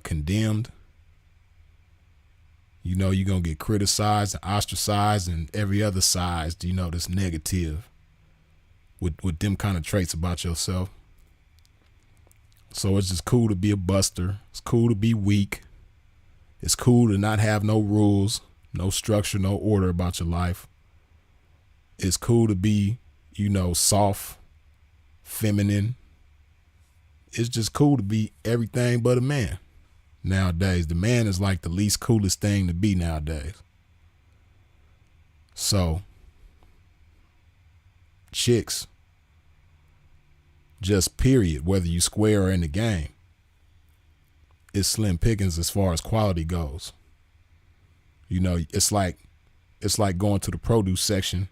condemned. You're going to get criticized and ostracized and every other size, that's negative with them kind of traits about yourself. So it's just cool to be a buster. It's cool to be weak. It's cool to not have no rules, no structure, no order about your life. It's cool to be, soft, feminine. It's just cool to be everything but a man. Nowadays, the man is like the least coolest thing to be nowadays. So, chicks, just period, whether you square or in the game, it's slim pickings as far as quality goes. It's like going to the produce section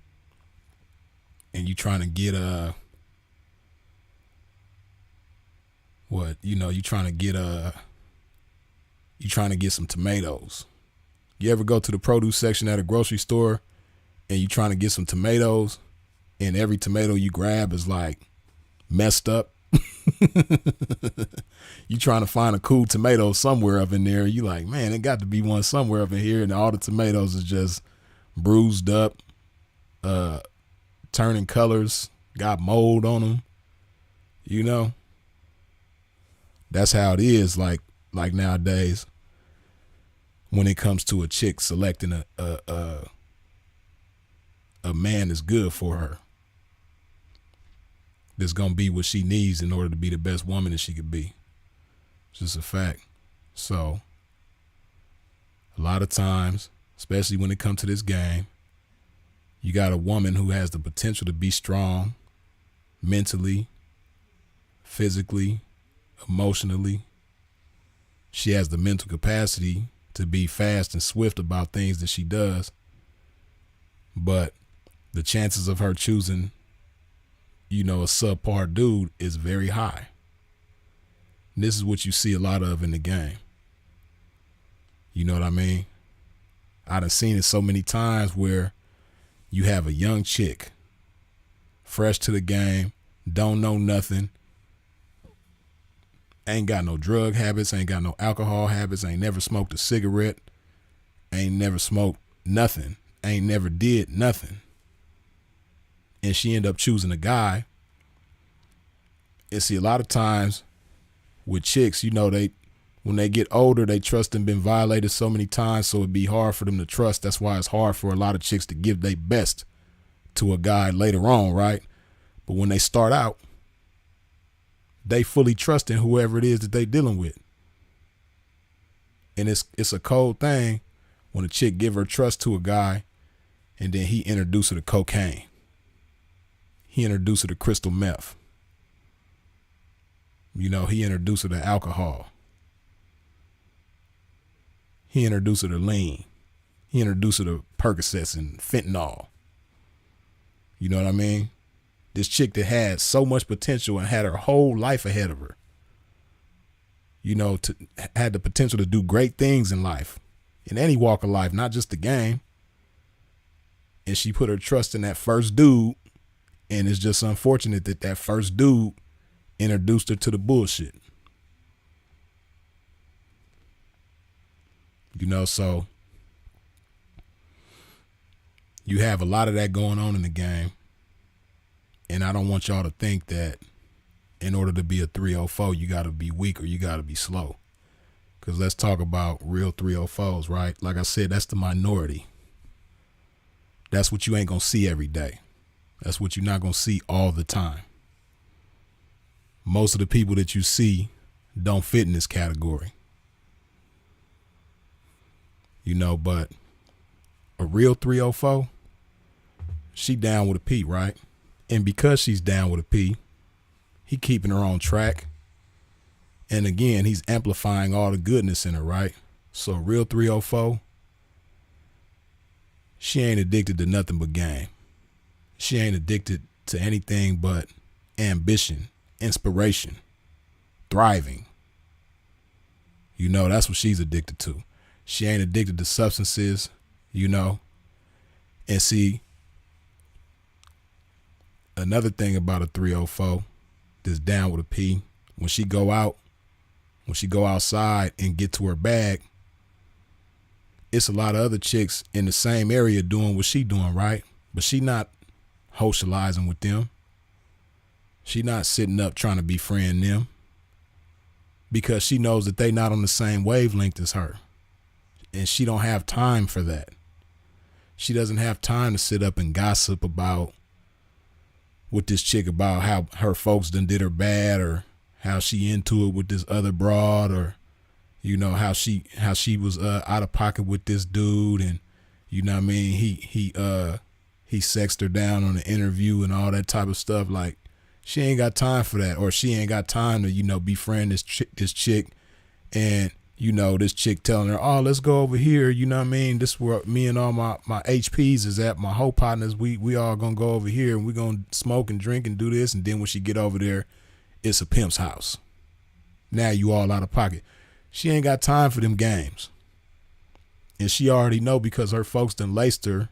and you trying to get you trying to get some tomatoes. You ever go to the produce section at a grocery store and you trying to get some tomatoes and every tomato you grab is like messed up? You trying to find a cool tomato somewhere up in there. You like, man, it got to be one somewhere up in here, and all the tomatoes is just bruised up, turning colors, got mold on them. That's how it is. Like nowadays, when it comes to a chick selecting a man that's good for her, that's gonna be what she needs in order to be the best woman that she could be. It's just a fact. So a lot of times, especially when it comes to this game, you got a woman who has the potential to be strong mentally, physically, emotionally. She has the mental capacity to be fast and swift about things that she does. But the chances of her choosing, a subpar dude is very high. And this is what you see a lot of in the game. You know what I mean? I done seen it so many times where you have a young chick, fresh to the game, don't know nothing, ain't got no drug habits, ain't got no alcohol habits, ain't never smoked a cigarette, ain't never smoked nothing, ain't never did nothing. And she end up choosing a guy. And see, a lot of times with chicks, when they get older, they trust and been violated so many times, so it'd be hard for them to trust. That's why it's hard for a lot of chicks to give their best to a guy later on, right? But when they start out, they fully trust in whoever it is that they dealing with. And it's a cold thing when a chick give her trust to a guy and then he introduce her to cocaine. He introduced her to crystal meth. He introduced her to alcohol. He introduced her to lean. He introduced her to Percocets and fentanyl. You know what I mean? This chick that had so much potential and had her whole life ahead of her. Had the potential to do great things in life, in any walk of life, not just the game. And she put her trust in that first dude, and it's just unfortunate that first dude introduced her to the bullshit. So you have a lot of that going on in the game. And I don't want y'all to think that in order to be a 304, you got to be weak or you got to be slow. Because let's talk about real 304s, right? Like I said, that's the minority. That's what you ain't going to see every day. That's what you're not going to see all the time. Most of the people that you see don't fit in this category. But a real 304, she down with a P, right? And because she's down with a P, he keeping her on track. And again, he's amplifying all the goodness in her, right? So a real 304, she ain't addicted to nothing but game. She ain't addicted to anything but ambition, inspiration, thriving. That's what she's addicted to. She ain't addicted to substances, And see, another thing about a 304 that's down with a P, when she go outside and get to her bag, it's a lot of other chicks in the same area doing what she doing, right? But she not socializing with them. She not sitting up trying to befriend them because she knows that they not on the same wavelength as her. And she don't have time for that. She doesn't have time to sit up and gossip about with this chick about how her folks done did her bad or how she into it with this other broad or, how she was out of pocket with this dude and, he sexed her down on an interview and all that type of stuff. Like, she ain't got time for that, or she ain't got time to, befriend this chick and, this chick telling her, oh, let's go over here. This is where me and all my HPs is at, my whole partners. We all gonna go over here and we gonna smoke and drink and do this. And then when she get over there, it's a pimp's house. Now you all out of pocket. She ain't got time for them games. And she already know because her folks done laced her,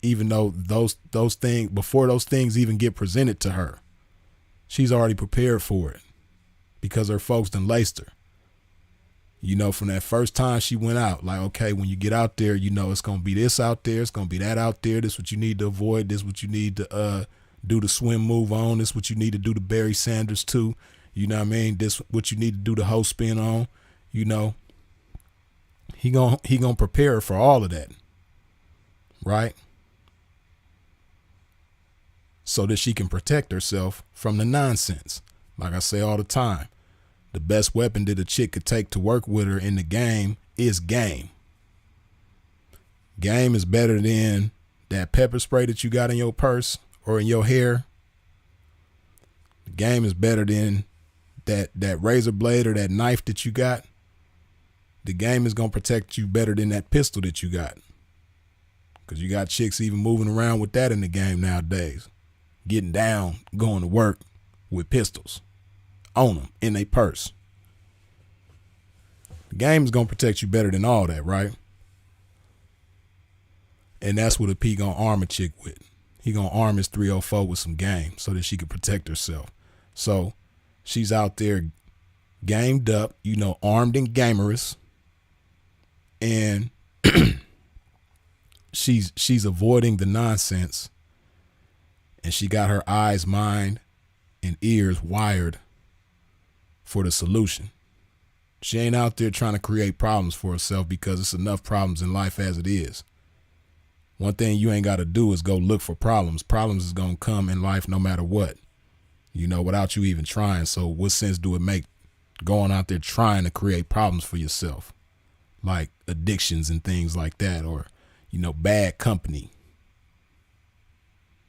even though those things, before those things even get presented to her, she's already prepared for it because her folks done laced her. From that first time she went out, like, okay, when you get out there, it's going to be this out there. It's going to be that out there. This is what you need to avoid. This is what you need to do the swim move on. This is what you need to do the Barry Sanders too. This what you need to do the hoe spin on. He gonna prepare her for all of that, right? So that she can protect herself from the nonsense. Like I say all the time. The best weapon that a chick could take to work with her in the game is game. Game is better than that pepper spray that you got in your purse or in your hair. The game is better than that razor blade or that knife that you got. The game is going to protect you better than that pistol that you got. Because you got chicks even moving around with that in the game nowadays. Getting down, going to work with pistols on them in their purse. The game is going to protect you better than all that, right? And that's what a P gonna arm a chick with. He gonna arm his 304 with some game so that she can protect herself. So she's out there gamed up, armed and gamerous. And she's avoiding the nonsense. And she got her eyes, mind, and ears wired for the solution. She ain't out there trying to create problems for herself because it's enough problems in life as it is. One thing you ain't got to do is go look for problems. Problems is going to come in life no matter what, without you even trying. So what sense do it make going out there trying to create problems for yourself, like addictions and things like that, or, bad company?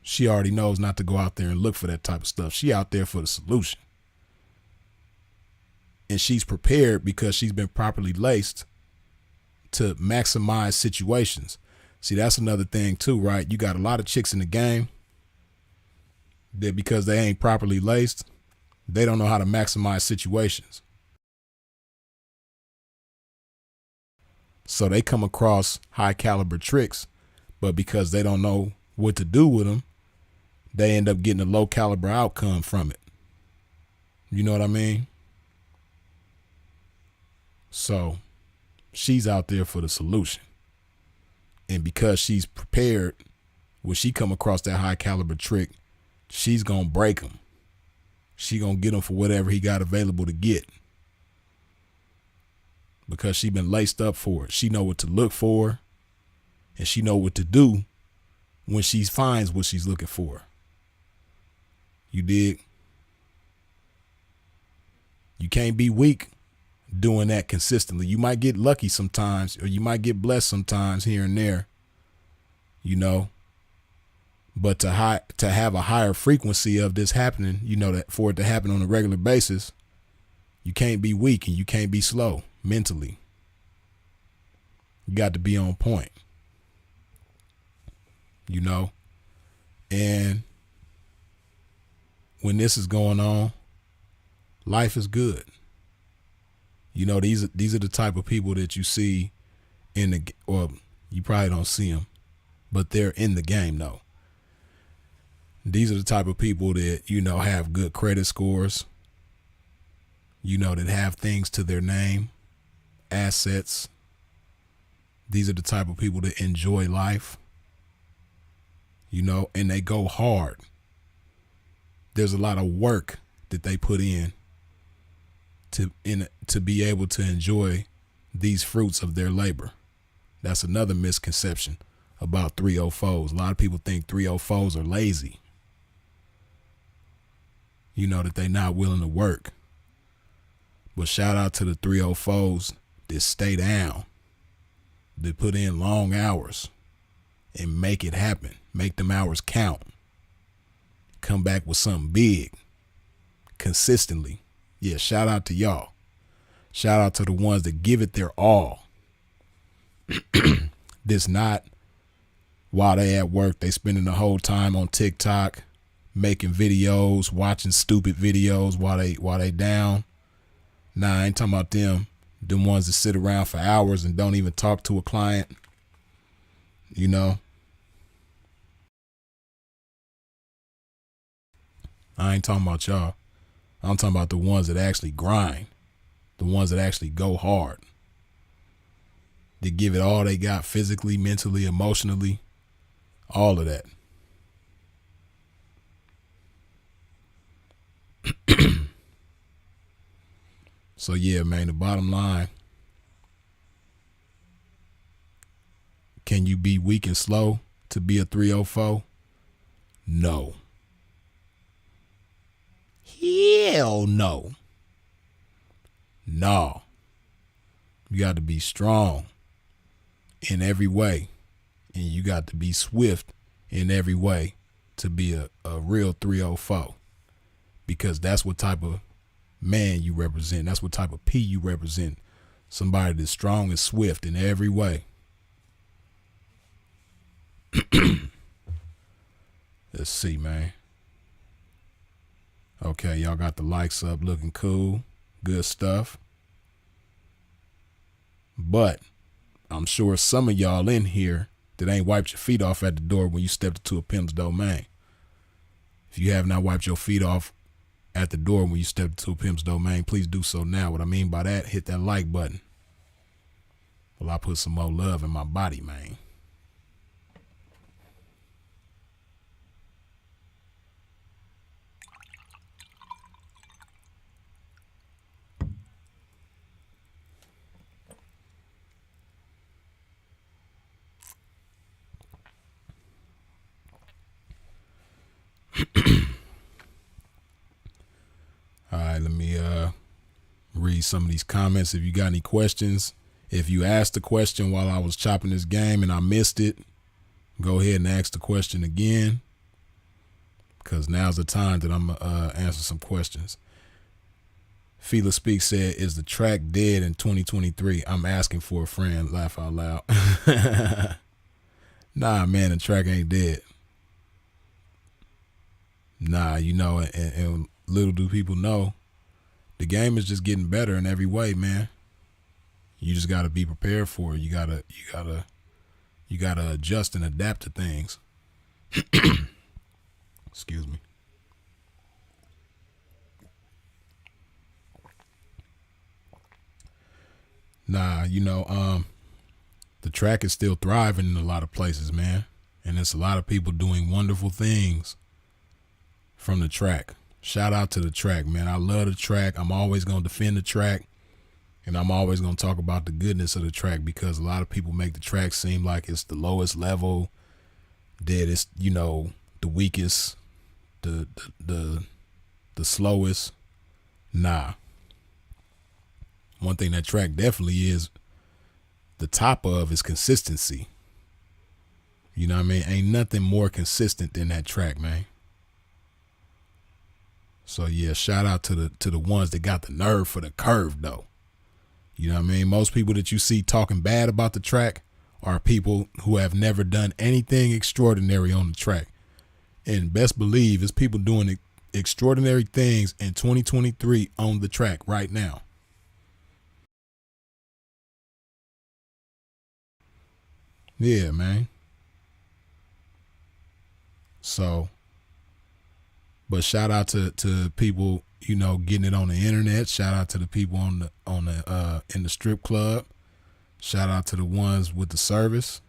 She already knows not to go out there and look for that type of stuff. She out there for the solution. And she's prepared because she's been properly laced to maximize situations. See, that's another thing too, right? You got a lot of chicks in the game that because they ain't properly laced, they don't know how to maximize situations. So they come across high caliber tricks, but because they don't know what to do with them, they end up getting a low caliber outcome from it. You know what I mean? So she's out there for the solution. And because she's prepared, when she come across that high caliber trick, she's going to break him. She going to get him for whatever he got available to get. Because she been laced up for it. She know what to look for. And she know what to do when she finds what she's looking for. You dig? You can't be weak doing that consistently. You might get lucky sometimes, or you might get blessed sometimes here and there, but to have a higher frequency of this happening, that for it to happen on a regular basis, you can't be weak and you can't be slow mentally. You got to be on point, and when this is going on, life is good. These are the type of people that you see or you probably don't see them, but they're in the game though. These are the type of people that, have good credit scores, that have things to their name, assets. These are the type of people that enjoy life, and they go hard. There's a lot of work that they put in to be able to enjoy these fruits of their labor. That's another misconception about 304s. A lot of people think 304s are lazy. That they not willing to work. But shout out to the 304s that stay down, that put in long hours and make it happen. Make them hours count. Come back with something big consistently. Yeah, shout out to y'all. Shout out to the ones that give it their all. This not while they at work, they spending the whole time on TikTok, making videos, watching stupid videos while they down. Nah, I ain't talking about them. Them ones that sit around for hours and don't even talk to a client. I ain't talking about y'all. I'm talking about the ones that actually grind, the ones that actually go hard, that give it all they got physically, mentally, emotionally, all of that. So yeah, man, the bottom line, can you be weak and slow to be a 304? No. Hell no. No. You got to be strong in every way, and you got to be swift in every way to be a real 304, because that's what type of man you represent. That's what type of P you represent. Somebody that's strong and swift in every way. Let's see, man. Okay, y'all got the likes up, looking cool. Good stuff. But I'm sure some of y'all in here that ain't wiped your feet off at the door when you stepped into a pimp's domain. If you have not wiped your feet off at the door when you stepped into a pimp's domain, please do so now. What I mean by that, hit that like button. Well, I put some more love in my body, man. All right, let me read some of these comments. If you got any questions, if you asked the question while I was chopping this game and I missed it, go ahead and ask the question again, because now's the time that I'm going to answer some questions. Fela Speak said, is the track dead in 2023? I'm asking for a friend. Laugh out loud. Nah, man, the track ain't dead. Nah, you know, and little do people know, the game is just getting better in every way, man. You just got to be prepared for it. You gotta adjust and adapt to things. Excuse me. Nah, you know, the track is still thriving in a lot of places, man. And there's a lot of people doing wonderful things from the track. Shout out to the track, man. I love the track. I'm always going to defend the track. And I'm always going to talk about the goodness of the track, because a lot of people make the track seem like it's the lowest level, that it's, you know, the weakest, the slowest. Nah. One thing that track definitely is the top of is consistency. You know what I mean? Ain't nothing more consistent than that track, man. So yeah, shout out to the ones that got the nerve for the curve, though. You know what I mean? Most people that you see talking bad about the track are people who have never done anything extraordinary on the track. And best believe it's people doing extraordinary things in 2023 on the track right now. Yeah, man. So, but shout out to people, you know, getting it on the internet. Shout out to the people in the strip club. Shout out to the ones with the service.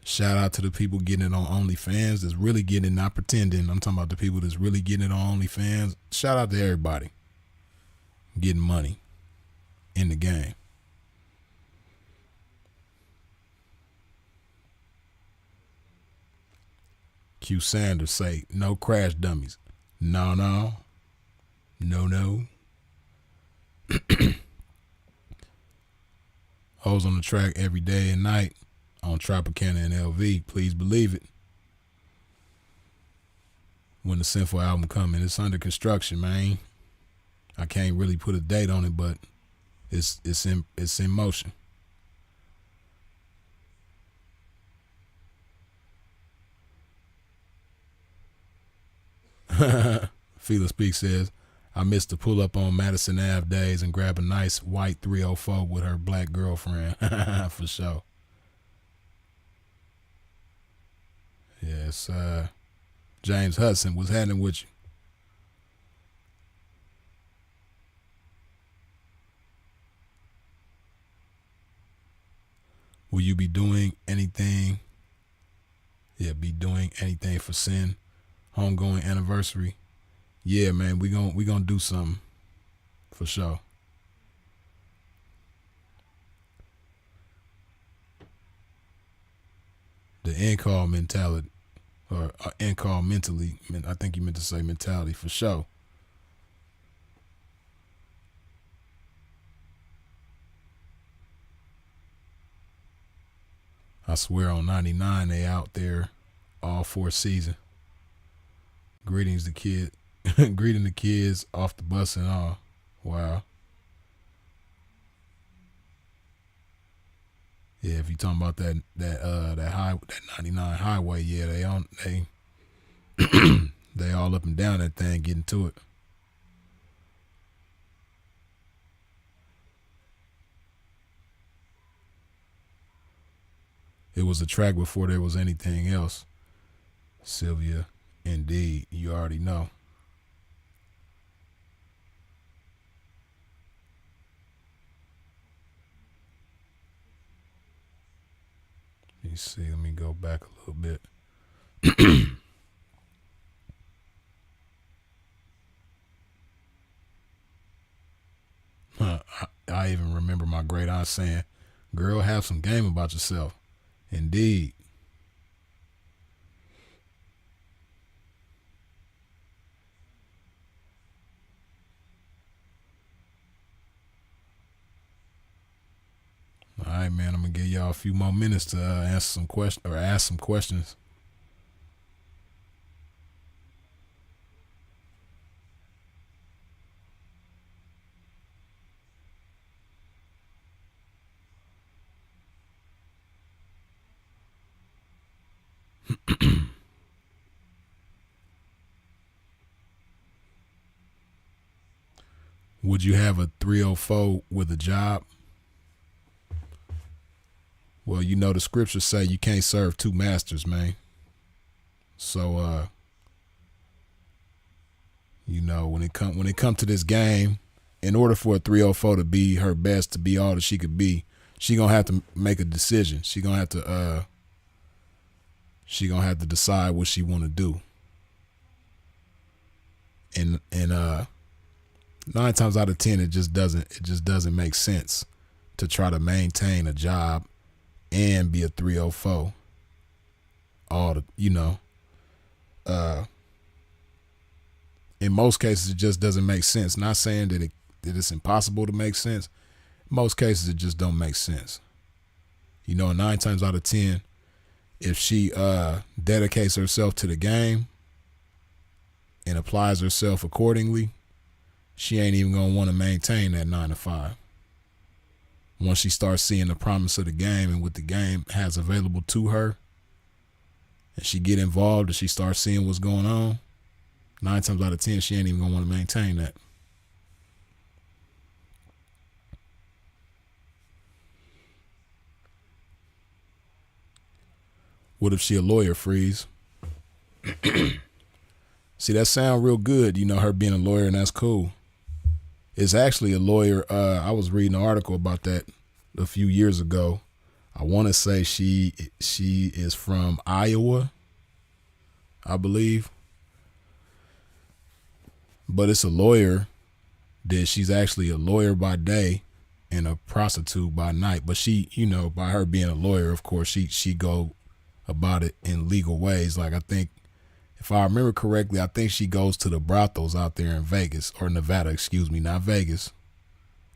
Shout out to the people getting it on OnlyFans that's really getting it, not pretending. I'm talking about the people that's really getting it on OnlyFans. Shout out to everybody getting money in the game. Q Sanders say, no crash dummies. No. Hoes on the track every day and night on Tropicana and LV. Please believe it. When the Sinful album coming, it's under construction, man. I can't really put a date on it, but it's in motion. Fela Speak says, I missed the pull up on Madison Ave days and grab a nice white 304 with her black girlfriend. For sure. Yes, James Hudson, what's happening with you? Will you be doing anything? Yeah, be doing anything for Sin homegoing anniversary? Yeah, man, we gonna do something for sure. The end call mentality, or end call mentally. I think you meant to say mentality, for sure. I swear on 99 they out there all 4th season. Greetings the kid. Greeting the kids off the bus and all. Wow. Yeah, if you talking about that 99 highway, yeah, they all up and down that thing getting to it. It was a track before there was anything else. Sylvia, indeed, you already know. Let me see, let me go back a little bit. I even remember my great aunt saying, "Girl, have some game about yourself." Indeed. All right, man. I'm gonna give y'all a few more minutes to answer some questions or ask some questions. Would you have a 304 with a job? Well, you know the scriptures say you can't serve two masters, man. So you know, when it come to this game, in order for a 304 to be her best, to be all that she could be, she gonna have to make a decision. She gonna have to decide what she want to do. And 9 times out of 10, it just doesn't make sense to try to maintain a job and be a 304. In most cases, it just doesn't make sense. Not saying that it's impossible to make sense. In most cases, it just don't make sense. 9 times out of 10, if she dedicates herself to the game and applies herself accordingly, she ain't even gonna want to maintain that 9 to 5. Once she starts seeing the promise of the game and what the game has available to her, and she get involved and she starts seeing what's going on, 9 times out of 10, she ain't even gonna want to maintain that. What if she a lawyer, Freeze? See, that sound real good, her being a lawyer, and that's cool. It's actually a lawyer. I was reading an article about that a few years ago. I want to say she is from Iowa, I believe. But it's a lawyer that she's actually a lawyer by day and a prostitute by night. But she, by her being a lawyer, of course, she go about it in legal ways. Like, I think, if I remember correctly, I think she goes to the brothels out there in Vegas, or Nevada, excuse me, not Vegas.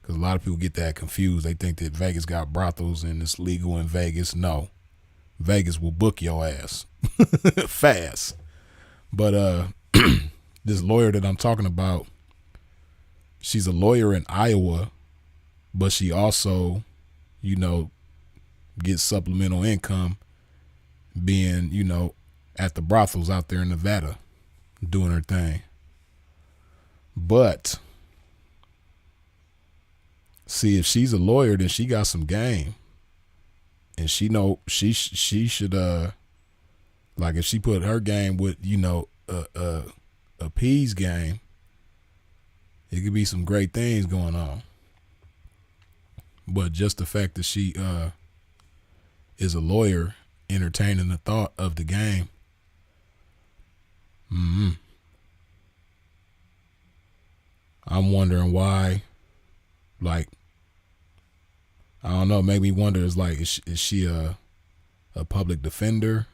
Because a lot of people get that confused. They think that Vegas got brothels and it's legal in Vegas. No. Vegas will book your ass fast. But this lawyer that I'm talking about, she's a lawyer in Iowa, but she also, gets supplemental income being, at the brothels out there in Nevada doing her thing. But see, if she's a lawyer, then she got some game. And she should like, if she put her game with, a P's game, it could be some great things going on. But just the fact that she is a lawyer entertaining the thought of the game, I'm wondering why. Like, I don't know, make me wonder, is she a public defender?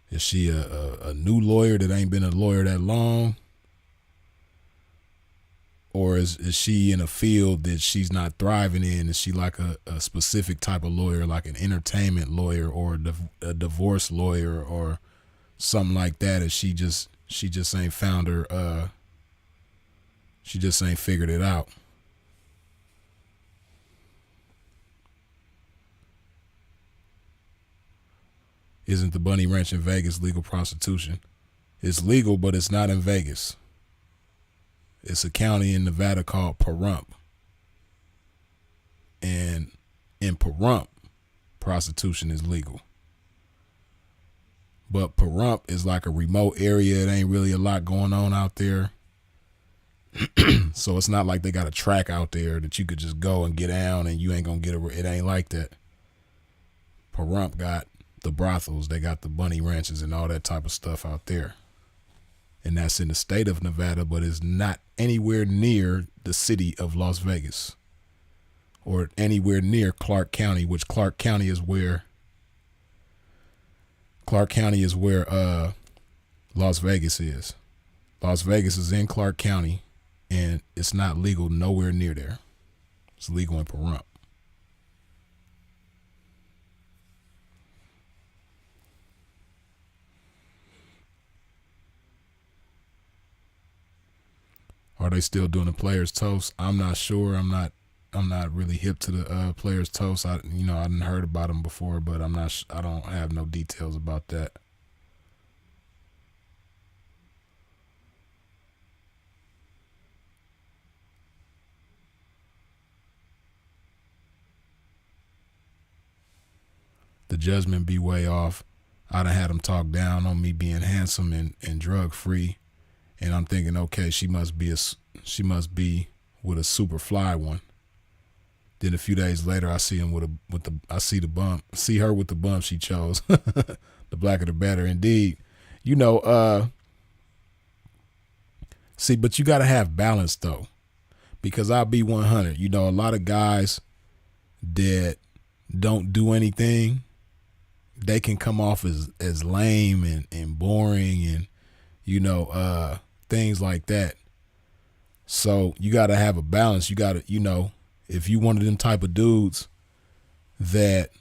Is she a new lawyer that ain't been a lawyer that long? Or is she in a field that she's not thriving in? Is she like a specific type of lawyer, like an entertainment lawyer or a divorce lawyer or something like that? And she just ain't found her, she just ain't figured it out. Isn't the Bunny Ranch in Vegas legal prostitution? It's legal, but it's not in Vegas. It's a county in Nevada called Pahrump. And in Pahrump, prostitution is legal. But Pahrump is like a remote area. It ain't really a lot going on out there. So it's not like they got a track out there that you could just go and get down and you ain't gonna get it ain't like that. Pahrump got the brothels, they got the bunny ranches and all that type of stuff out there. And that's in the state of Nevada, but it's not anywhere near the city of Las Vegas or anywhere near Clark County, which Clark County is where Las Vegas is. Las Vegas is in Clark County, and it's not legal nowhere near there. It's legal in Pahrump. Are they still doing the Players Toast? I'm not sure. I'm not really hip to the Players Toast. I hadn't heard about them before, but I don't have no details about that. The judgment be way off. I done had them talk down on me being handsome and drug free, and I'm thinking, okay, she must be with a super fly one. Then a few days later, I see him I see her with the bump she chose. The blacker the better, indeed. See, but you got to have balance though, because I'll be 100. A lot of guys that don't do anything, they can come off as lame and boring and, things like that. So you got to have a balance. You got to, if you one of them type of dudes that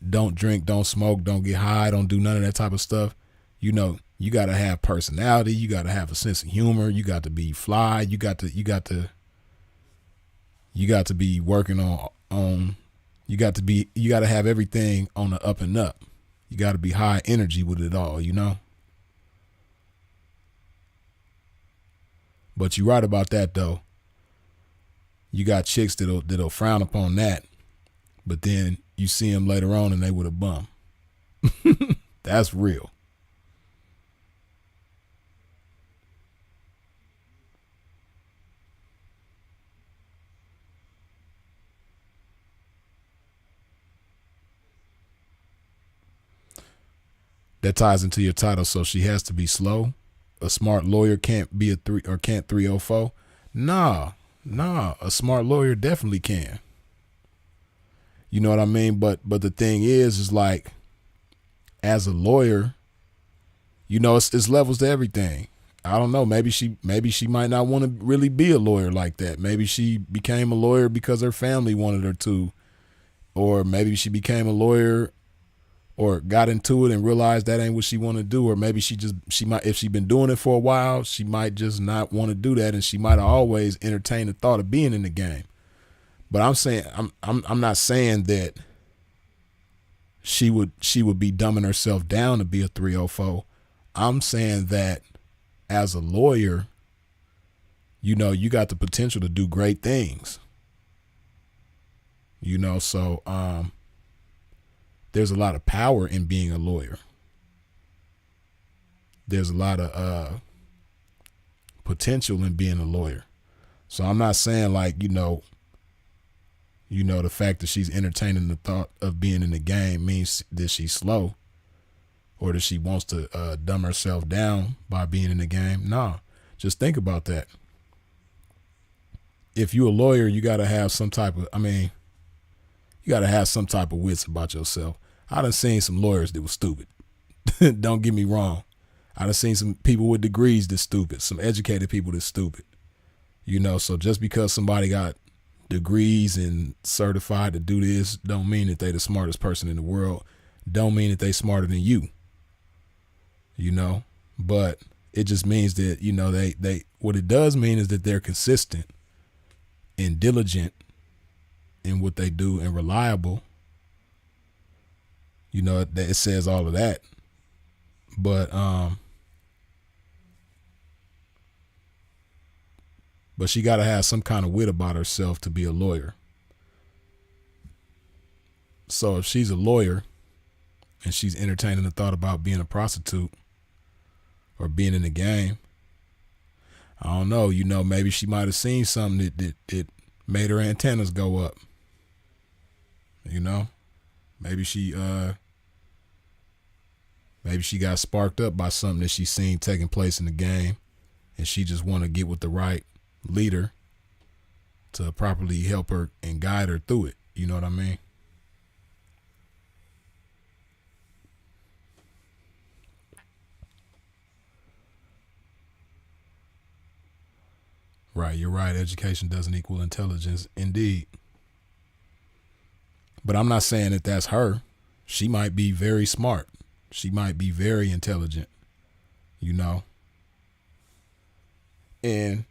don't drink, don't smoke, don't get high, don't do none of that type of stuff, you got to have personality. You got to have a sense of humor. You got to be fly. You got to be working on you got to have everything on the up and up. You got to be high energy with it all, But you're right about that though. You got chicks that'll frown upon that, but then you see them later on and they with a bum. That's real. That ties into your title. So she has to be slow. A smart lawyer can't be can't 304. Nah. A smart lawyer definitely can. You know what I mean? But the thing is like, as a lawyer, it's levels to everything. I don't know. Maybe she might not want to really be a lawyer like that. Maybe she became a lawyer because her family wanted her to, or maybe she became a lawyer or got into it and realized that ain't what she want to do, or maybe she might, if she been doing it for a while, she might just not want to do that, and she might have always entertained the thought of being in the game. But I'm not saying that she would be dumbing herself down to be a 304. I'm saying that as a lawyer, you got the potential to do great things. So there's a lot of power in being a lawyer. There's a lot of potential in being a lawyer. So I'm not saying like, the fact that she's entertaining the thought of being in the game means that she's slow or that she wants to dumb herself down by being in the game. No, just think about that. If you're a lawyer, you got to have some type of wits about yourself. I done seen some lawyers that were stupid. Don't get me wrong. I done seen some people with degrees that's stupid, some educated people that's stupid. So just because somebody got degrees and certified to do this don't mean that they the smartest person in the world. Don't mean that they smarter than you. But it just means that, they what it does mean is that they're consistent and diligent in what they do and reliable. You know, it says all of that. But she got to have some kind of wit about herself to be a lawyer. So if she's a lawyer and she's entertaining the thought about being a prostitute or being in the game, I don't know, you know, maybe she might have seen something that made her antennas go up. You know, maybe she got sparked up by something that she seen taking place in the game, and she just want to get with the right leader to properly help her and guide her through it. You know what I mean? Right, you're right. Education doesn't equal intelligence, indeed. But I'm not saying that that's her. She might be very smart. She might be very intelligent, you know. And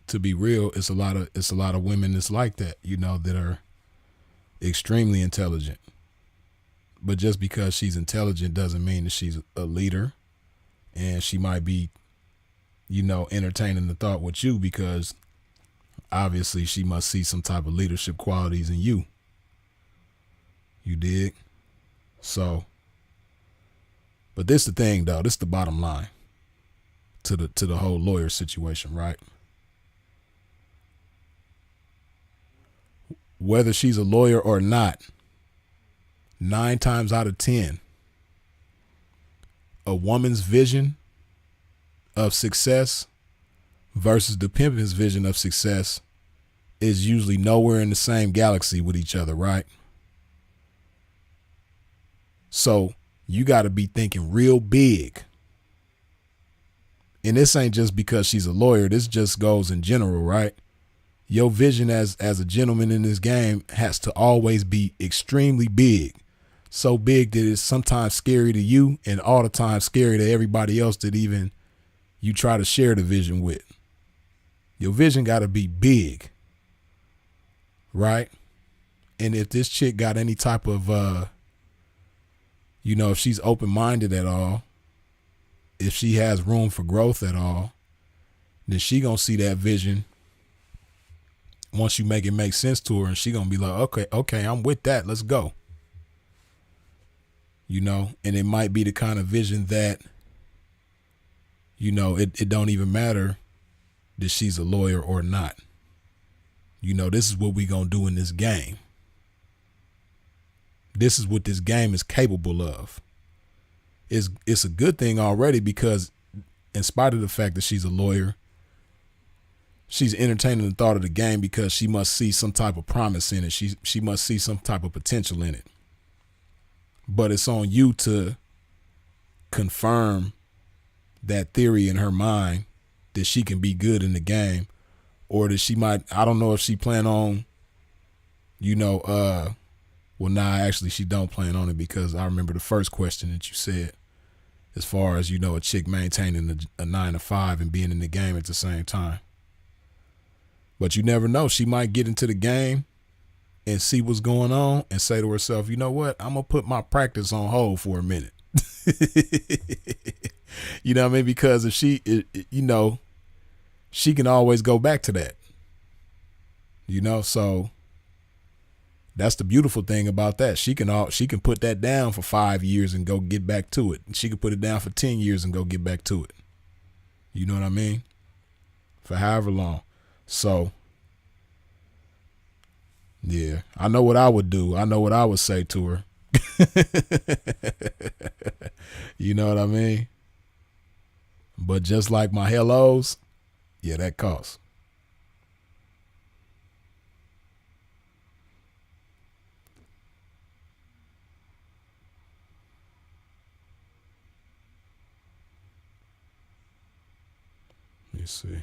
to be real, it's a lot of women that's like that, you know, that are extremely intelligent. But just because she's intelligent doesn't mean that she's a leader. And she might be, you know, entertaining the thought with you because obviously she must see some type of leadership qualities in you. You dig? So, but this the thing though, this the bottom line to the whole lawyer situation, right? Whether she's a lawyer or not, 9 times out of 10, a woman's vision of success versus the pimp's vision of success is usually nowhere in the same galaxy with each other, right? So you got to be thinking real big. And this ain't just because she's a lawyer. This just goes in general, right? Your vision as a gentleman in this game has to always be extremely big. So big that it's sometimes scary to you and all the time scary to everybody else that even you try to share the vision with. Your vision got to be big, right? And if this chick got any type of, you know, if she's open-minded at all, if she has room for growth at all, then she gonna see that vision once you make it make sense to her, and she gonna be like, okay, I'm with that. Let's go. You know, and it might be the kind of vision that, you know, it don't even matter that she's a lawyer or not. You know, this is what we gonna do in this game. This is what this game is capable of. It's a good thing already because in spite of the fact that she's a lawyer, she's entertaining the thought of the game because she must see some type of promise in it. She must see some type of potential in it. But it's on you to confirm that theory in her mind that she can be good in the game, or that she might, I don't know if she plan on, you know, well, nah, actually she don't plan on it because I remember the first question that you said as far as, you know, a chick maintaining a 9 to 5 and being in the game at the same time. But you never know. She might get into the game and see what's going on and say to herself, you know what, I'm going to put my practice on hold for a minute. You know what I mean? Because if you know, she can always go back to that. You know, so that's the beautiful thing about that. She can put that down for 5 years and go get back to it. She can put it down for 10 years and go get back to it. You know what I mean? For however long. So, yeah, I know what I would do. I know what I would say to her. You know what I mean? But just like my hellos, yeah, that costs. Let me see.